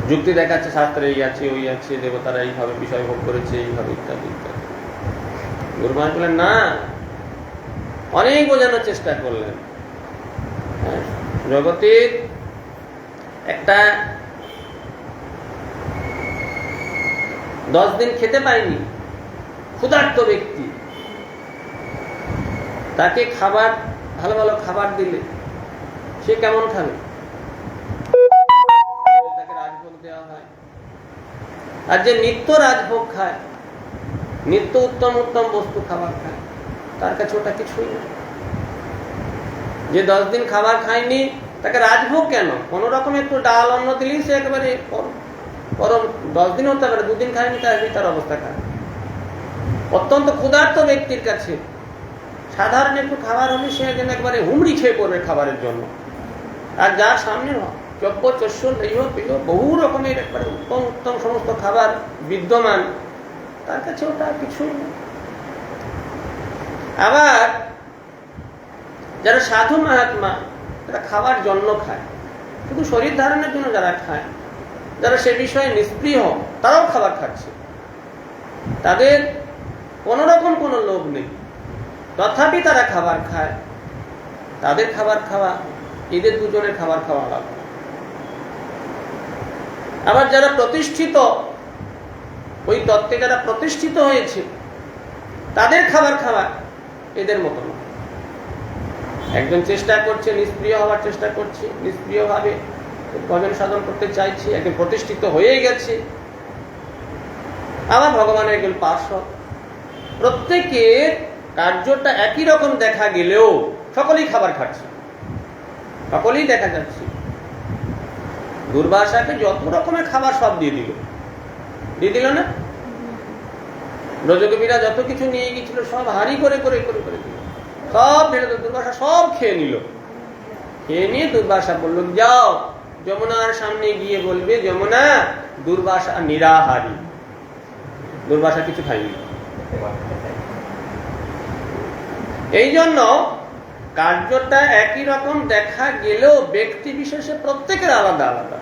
যুক্তি দেখাচ্ছে, শাস্ত্রে এই আছে ওই আছে, দেবতারা এইভাবে বিষয় ভোগ করেছে, এইভাবে ইত্যাদি ইত্যাদি। গুরু মহারাজ বললেন, না, অনেক বোঝানোর চেষ্টা করলেন। জগতের একটা 10 দিন খেতে পায়নি ক্ষুধার্ত ব্যক্তি, তাকে খাবার, ভালো ভালো খাবার দিলে সে কেমন খাবে? তাকে রাজভোগ দেওয়া হয়। আর যে নিত্য রাজভোগ খায়, নিত্য উত্তম উত্তম বস্তু খাবার খায়, তার কাছে ওটা কিছুই না। যে 10 দিন খাবার খায়নি, তাকে রাজভোগ কেন? কোন রকম একটু ডাল অন্ন দিলেই সে একেবারে পরম। 10 দিন হতে পারে, 2 দিন খায়নি, তার অবস্থা খায়। অত্যন্ত ক্ষুধার্ত ব্যক্তির কাছে সাধারণ একটু খাবার হলে সে একবারে হুমড়ি খেয়ে পড়বে খাবারের জন্য। আর যার সামনে চব্য চস্য লেহ পেহ বহু রকমের একবারে উত্তম উত্তম সমস্ত খাবার বিদ্যমান, তার কাছে ওটা কিছুই না। আবার যারা সাধু মহাত্মা, তারা খাবার জন্য খায়, শুধু শরীর ধারণের জন্য যারা খায়, যারা সে বিষয়ে নিষ্প্রিয়, তারাও খাবার খাচ্ছে, তাদের কোন রকম কোনো লোভ নেই, তথাপি তারা খাবার খায়। তাদের খাবার খাওয়া, এদের দুজনের খাবার খাওয়া আলাদা। আবার যারা প্রতিষ্ঠিত, ওই তত্ত্বে যারা প্রতিষ্ঠিত হয়েছে, তাদের খাবার খাওয়া এদের মতো না। একজন চেষ্টা করছে, নিষ্ক্রিয় হওয়ার চেষ্টা করছে, নিষ্ক্রিয় ভাবে ভজন সাধন করতে চাইছে, একজন প্রতিষ্ঠিত হয়ে গেছে। আবার ভগবানের একজন পার্শ্বদ, প্রত্যেকের কার্যটা একই রকম দেখা গেলেও সকলেই খাবার খাচ্ছে, সকলেই দেখা যাচ্ছে। দুর্বাসাকে যত রকমের খাবার সব দিয়ে দিল না? ব্রজকবিরা যত কিছু নিয়ে গেছিল সব হাঁড়ি করে করে করে করে দিল, সব ফেলে দিল। দুর্বাসা সব খেয়ে নিল। খেয়ে নিয়ে দুর্বাসা বলল, যাও যমুনার সামনে গিয়ে বলবে, যমুনা, দুর্বাসা নিরাহারী। দুর্বাসা কিছু খায়নি। এই জন্য কার্যটা একই রকম দেখা গেলেও ব্যক্তি বিশেষে প্রত্যেকের আলাদা আলাদা।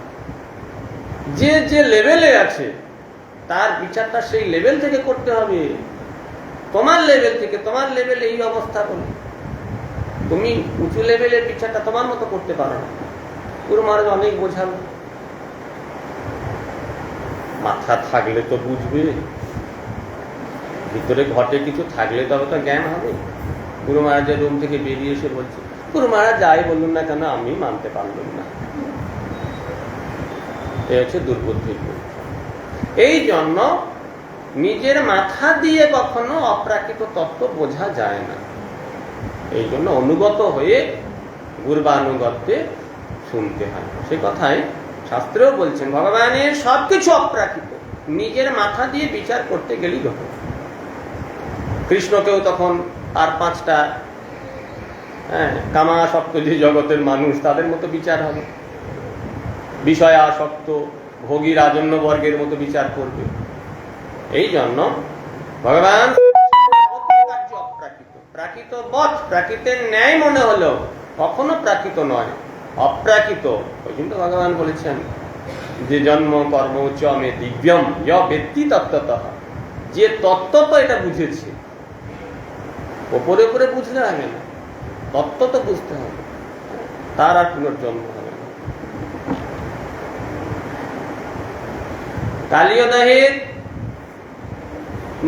যে যে লেভেলে আছে তার বিচারটা সেই লেভেল থেকে করতে হবে। তোমার লেভেল থেকে, তোমার লেভেলে এই অবস্থা বলে তুমি উঁচু লেভেলের বিচারটা তোমার মতো করতে পারো না। গুরু মহারাজ অনেক বোঝাল, মাথা থাকলে তো বুঝবে, ভিতরে ঘটে কিছু থাকলে তবে তো জ্ঞান হবে। গুরু মহারাজের রুম থেকে বেরিয়ে এসে বলছে, গুরু মহারাজ যাই বলুন না কেন, আমি মানতে পারলাম না। এই হচ্ছে দুর্বুদ্ধির। এই জন্য নিজের মাথা দিয়ে কখনো অপ্রাকৃত তত্ত্ব বোঝা যায় না। এই জন্য অনুগত হয়ে গুরবানুগত্যে শুনতে হয়। সে কথাই শাস্ত্রেও বলছেন, ভগবানের সবকিছু অপ্রাকৃত, নিজের মাথা দিয়ে বিচার করতে গেলেই ঘটে। কৃষ্ণকেও তখন আর 5টা কামাসক্ত যে জগতের মানুষ, তাদের মতো বিচার হবে। বিষয় আসক্ত ভোগী রাজন্য বর্গের মতো বিচার করবে। এই জন্য ভগবান অপ্রাকৃত, প্রাকৃত বৎ, প্রাকৃতের ন্যায় মনে হলো কখনো প্রাকৃত নয়, অপ্রাকৃত। ওই জন্য ভগবান বলেছেন যে জন্ম কর্ম চ মে দিব্যম য় ব্যক্তি তত্ত্বতঃ, যে তত্ত্ব এটা বুঝেছে। ওপরে ওপরে বুঝলে হবে না, তত্ত্ব তো বুঝতে হবে, তার আর পুনর্জন্ম হবে না। কালিয়দহের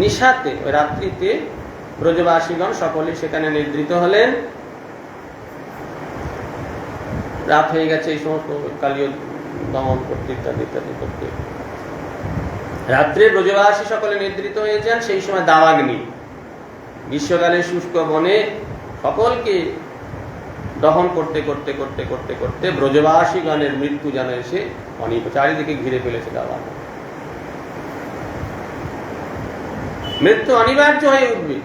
নিশাতে, ওই রাত্রিতে ব্রজবাসীগণ সকলে সেখানে নিদ্রিত হলেন। রাত হয়ে গেছে এই সমস্ত কালীয় দমন করতে ইত্যাদি ইত্যাদি করতে। রাত্রে ব্রজবাসী সকলে নিদ্রিত হয়েছেন। সেই সময় দাবাগ্নি, গ্রীষ্মকালে শুষ্ক বনে সকলকে দহন করতে করতে করতে করতে করতে ব্রজবাসীগণের মৃত্যু যেন এসে চারিদিকে ঘিরে ফেলেছে দাবাগ্নি। মৃত্যু অনিবার্য হয়ে উঠবে,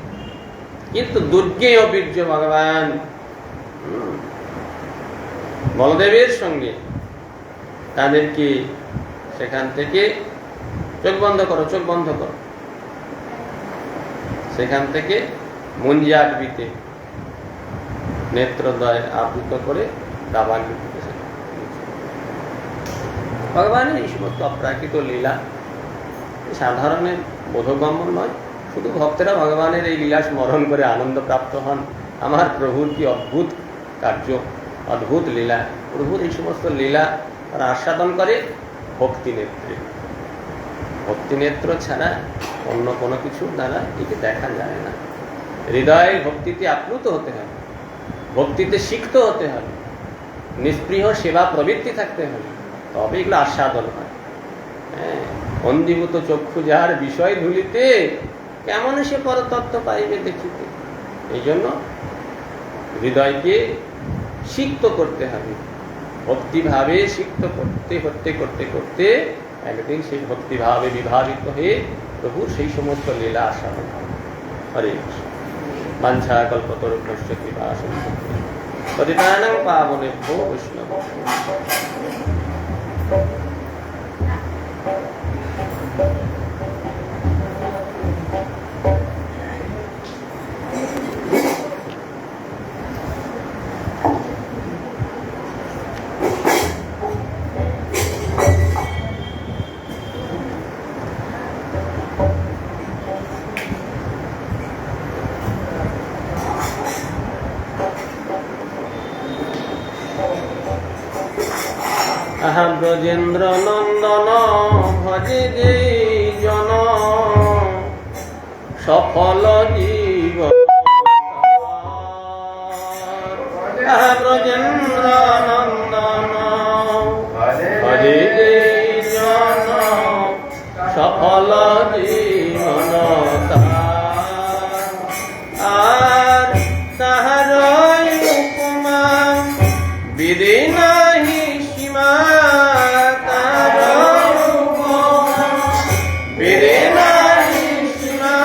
কিন্তু দুর্গে অবীর্য ভগবান বলদেবের সঙ্গে তাদেরকে সেখান থেকে চোখ বন্ধ করো, চোখ বন্ধ করো, সেখান থেকে মুঞ্জাটবিতে নেত্রদ্বয় আবৃত করে দাবাগ্নি দিতেছে। ভগবানের এই সমস্ত অপ্রাকৃত লীলা সাধারণের বোধগম্য নয়। শুধু ভক্তেরা ভগবানের এই লীলা স্মরণ করে আনন্দ প্রাপ্ত হন। আমার প্রভুর কি অদ্ভুত কার্য, অদ্ভুত লীলা। প্রভুর এই সমস্ত লীলা তারা আস্বাদন করে ভক্তি নেত্রে। ভক্তি নেত্র ছাড়া অন্য কোনো কিছু দ্বারা একে দেখা যায় না। হৃদয়ে ভক্তিতে আপ্লুত হতে হবে, ভক্তিতে সিক্ত হতে হবে, নিষ্পৃহ সেবা প্রবৃত্তি থাকতে হবে, তবে এগুলো আস্বাদন হয়। হ্যাঁ, অন্ধীভূত চক্ষু যাহার বিষয় ধুলিতে, কেমন সে পরতত্ত্ব পাইবে দেখিতে। এই জন্য হৃদয়কে সিক্ত করতে হবে, ভক্তিভাবে সিক্ত করতে করতে করতে করতে একদিন সেই ভক্তিভাবে বিভাবিত হয়ে প্রভু সেই সমস্ত লীলা আস্বাদন হবে। হরে কৃষ্ণ। বাঞ্ছা কল্পতরুভ্যশ্চ কৃপা সিন্ধুভ্যো পতিতানাং পাবনেভ্যো বৈষ্ণবেভ্যো। ব্রজেন্দ্র নন্দন ভজে যে জন, সফল জীবন। ব্রজেন্দ্র নন্দন ভজে যে জন, সফল জীবন। আর তাহার উপমা বিধি নাহি সীমা, তার বিধি নাহি সীমা,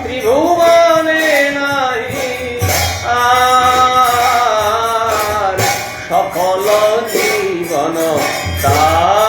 ত্রিভুবনে নাহি আর সফল জীবন তার।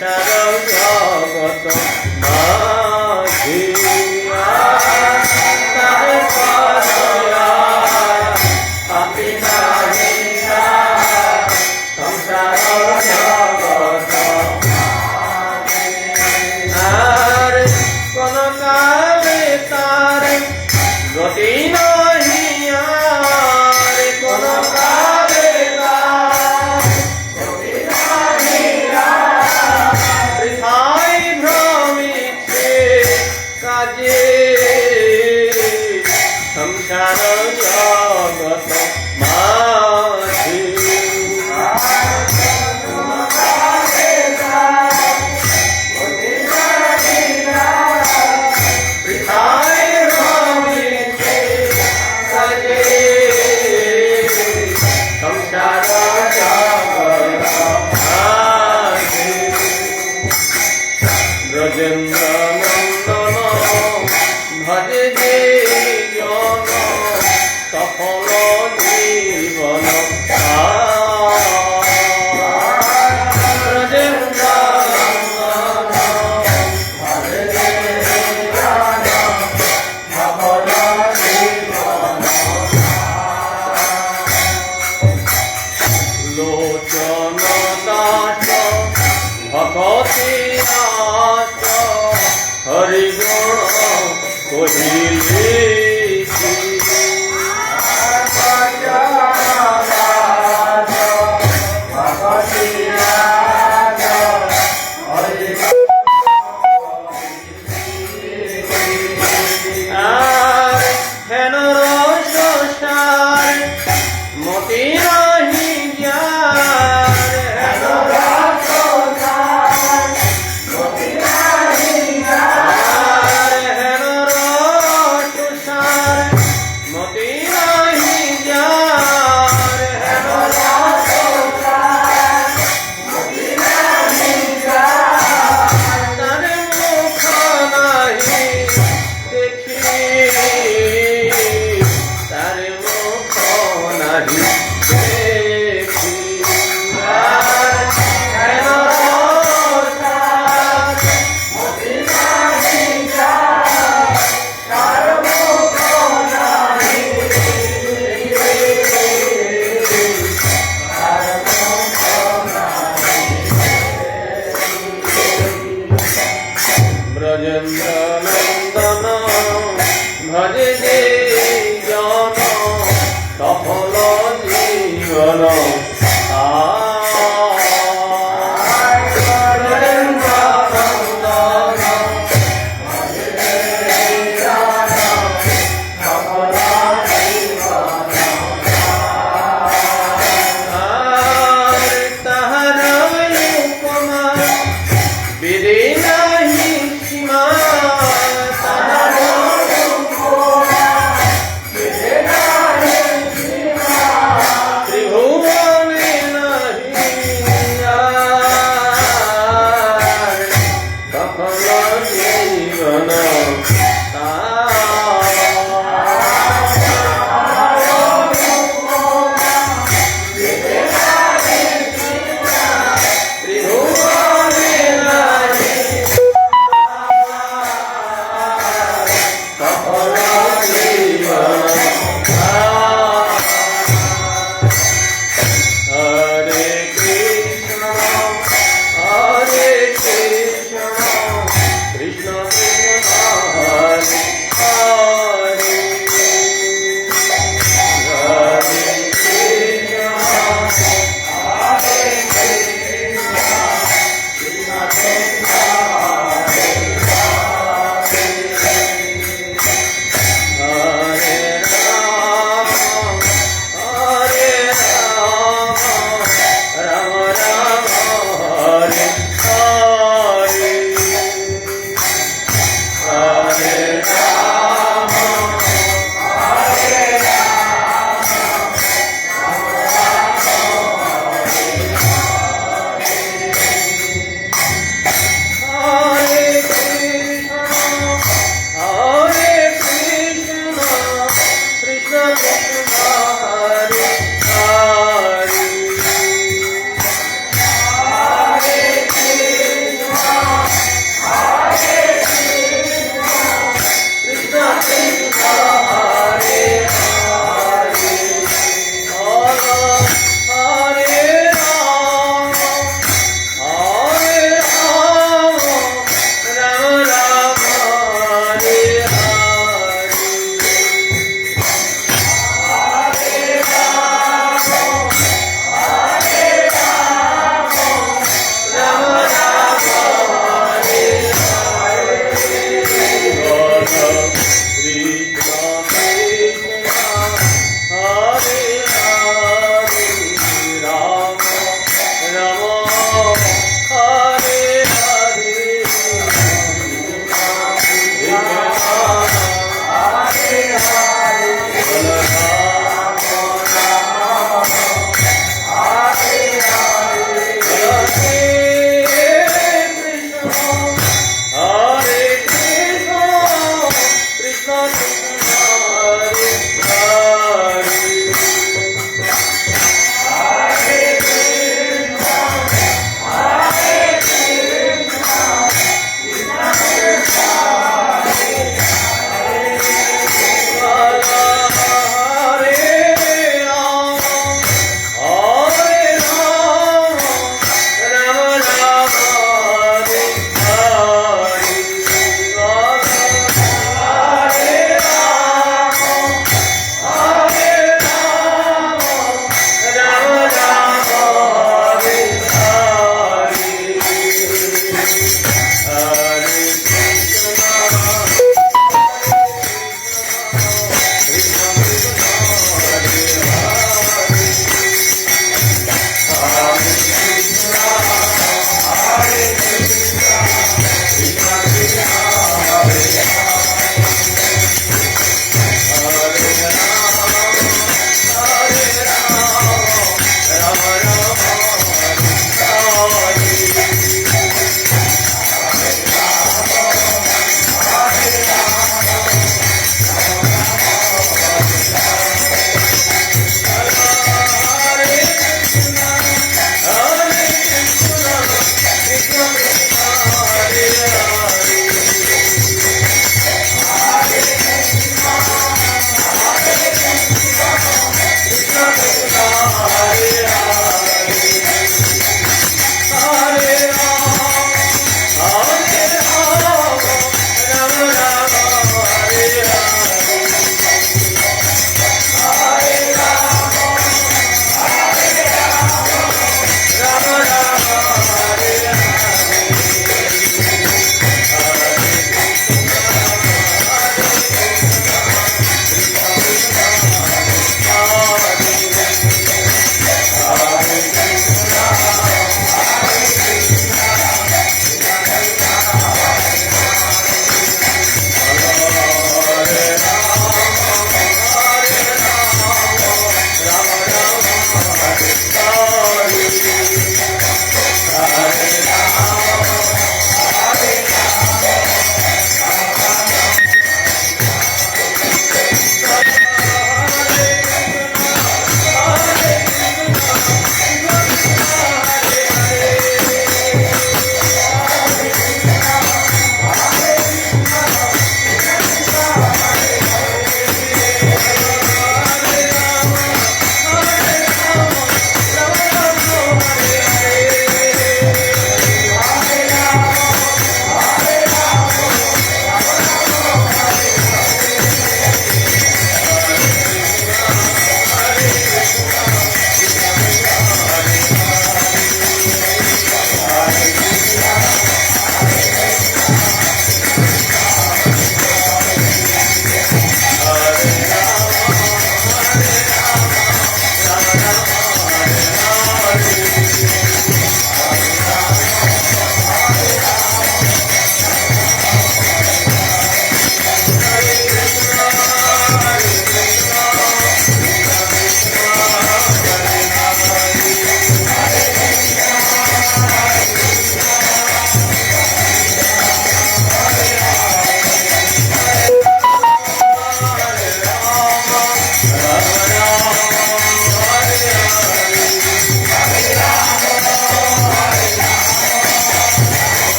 সংসার জগত মাঝিয়া তারে পায়া পাপি নাহিয়া সংসার জগত আর কোন কালে তার গতি নাহিয়া কোন কালে তার গতি নাহিয়া বৃথায় ভ্রমিছে কাজে সংসার জগত মাঝি বৃথায় ভ্রমিছে কাজে সংসার জগত মাঝি ব্রজেন্দ্র নন্দন ভজে যে জন সফল জীবন ব্রজেন্দ্র নন্দন ভজে যে জন সফল জীবন লোচন দাস ভগতি আস হরিগুণ কহিলে আর হেন রস সার মতি নাহি জ্ঞান হেন রস সার মতি নাহি জ্ঞান হেন রস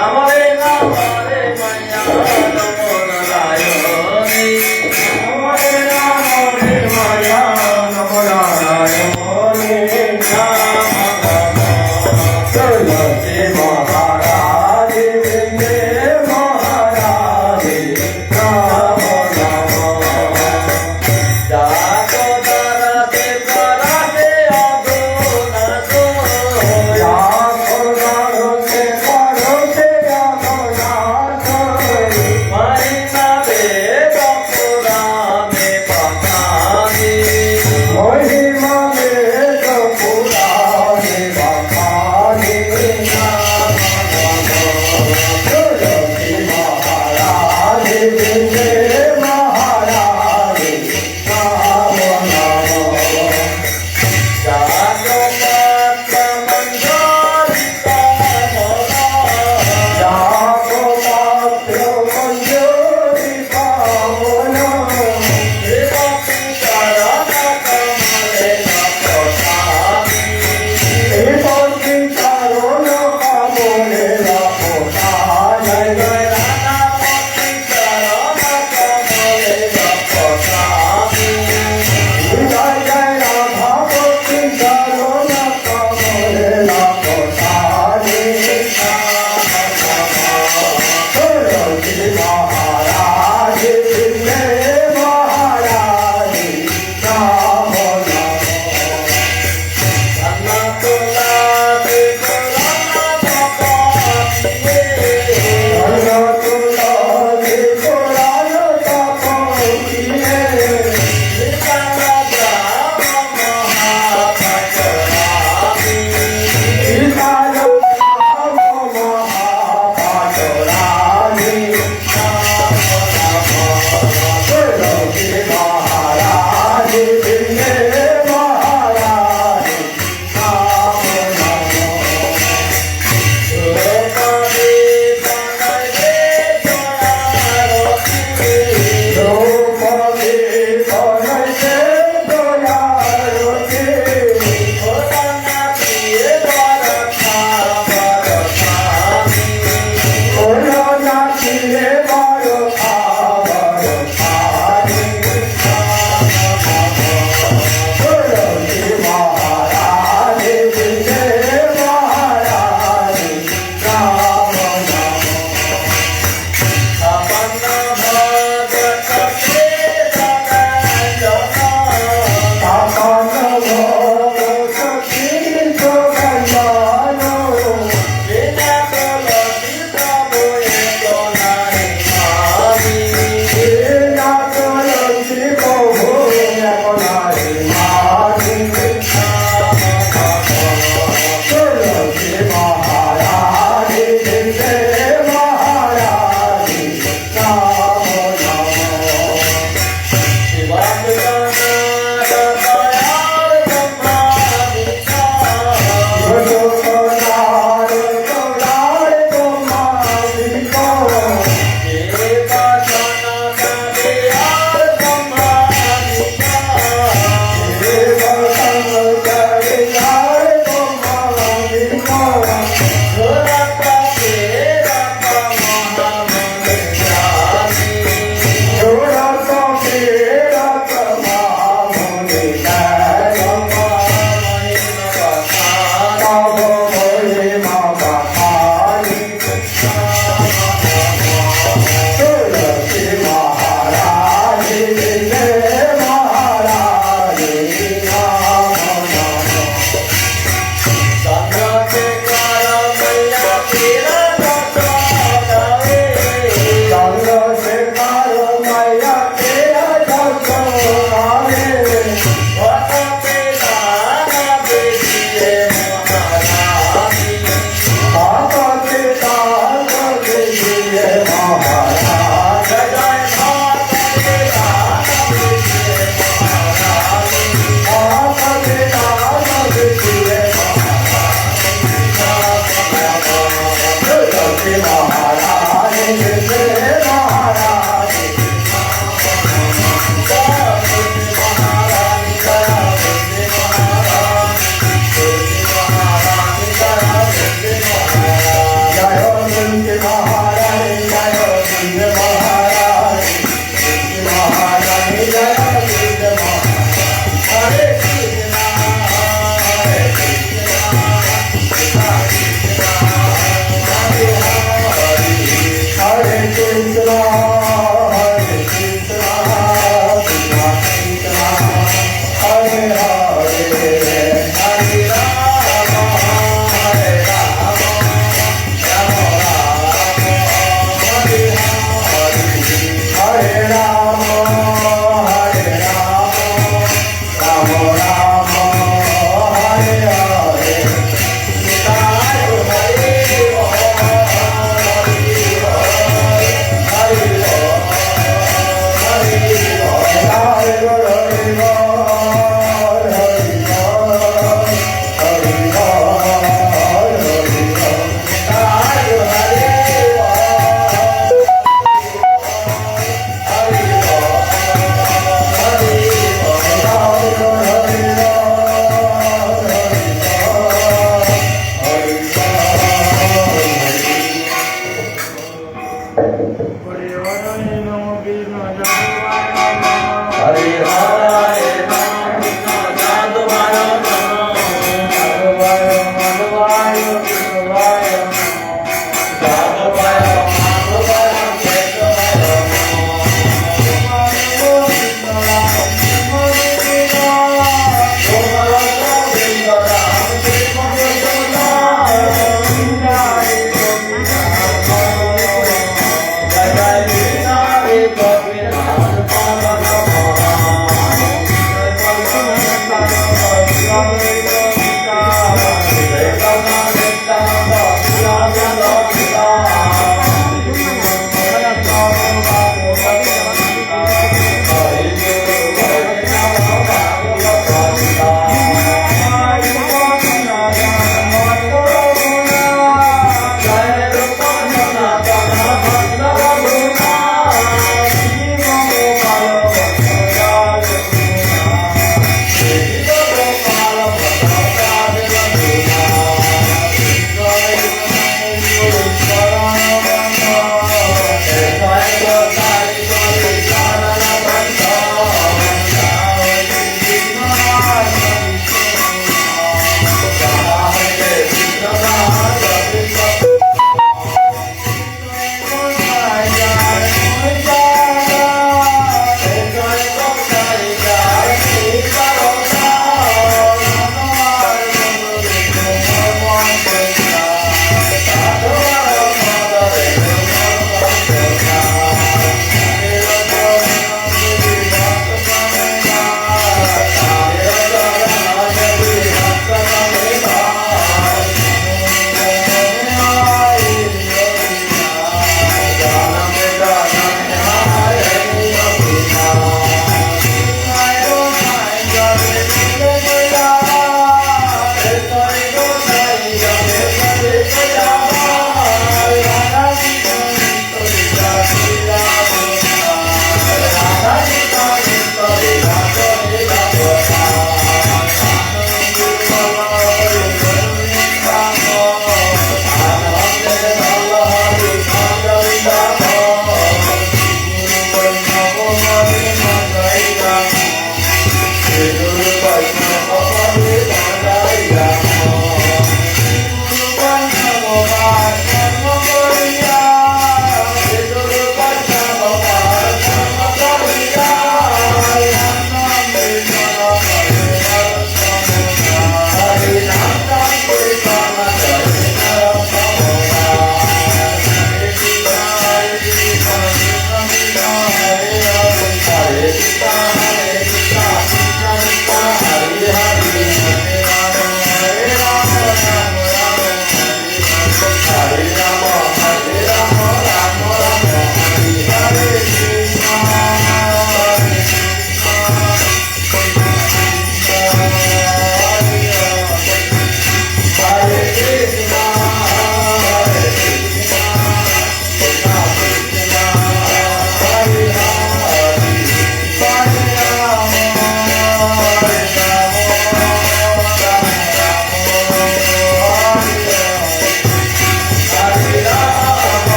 আমারে আমারে মায়া নমো নারায়ণী আমারে আমারে মায়া নমো নারায়ণী চলতে মহারাজ মহারাজ রাম রাম জাত দারাতে পরাতে অগুণাত জাত দারাতে পরাতে অগুণাত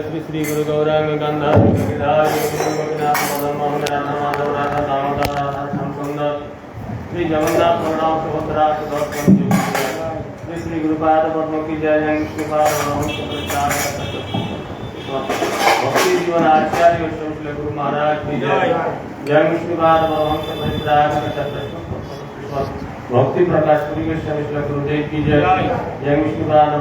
श्री श्री गुरु गौरांग गंधर्व गिरिराज गोपीनाथ मदन मोहन राधा माधव राधा दामोदर राधा श्याम सुंदर श्री जगन्नाथ बलराम सुभद्रा सुदर्शन श्री श्री गुरुपाद पद्म की जय जय श्रीपाद भक्ति जीवन आचार्य श्री गुरु महाराज की जय जय श्रीपाद भक्ति प्रकाश गुरुदेव की जय जय श्रीपाद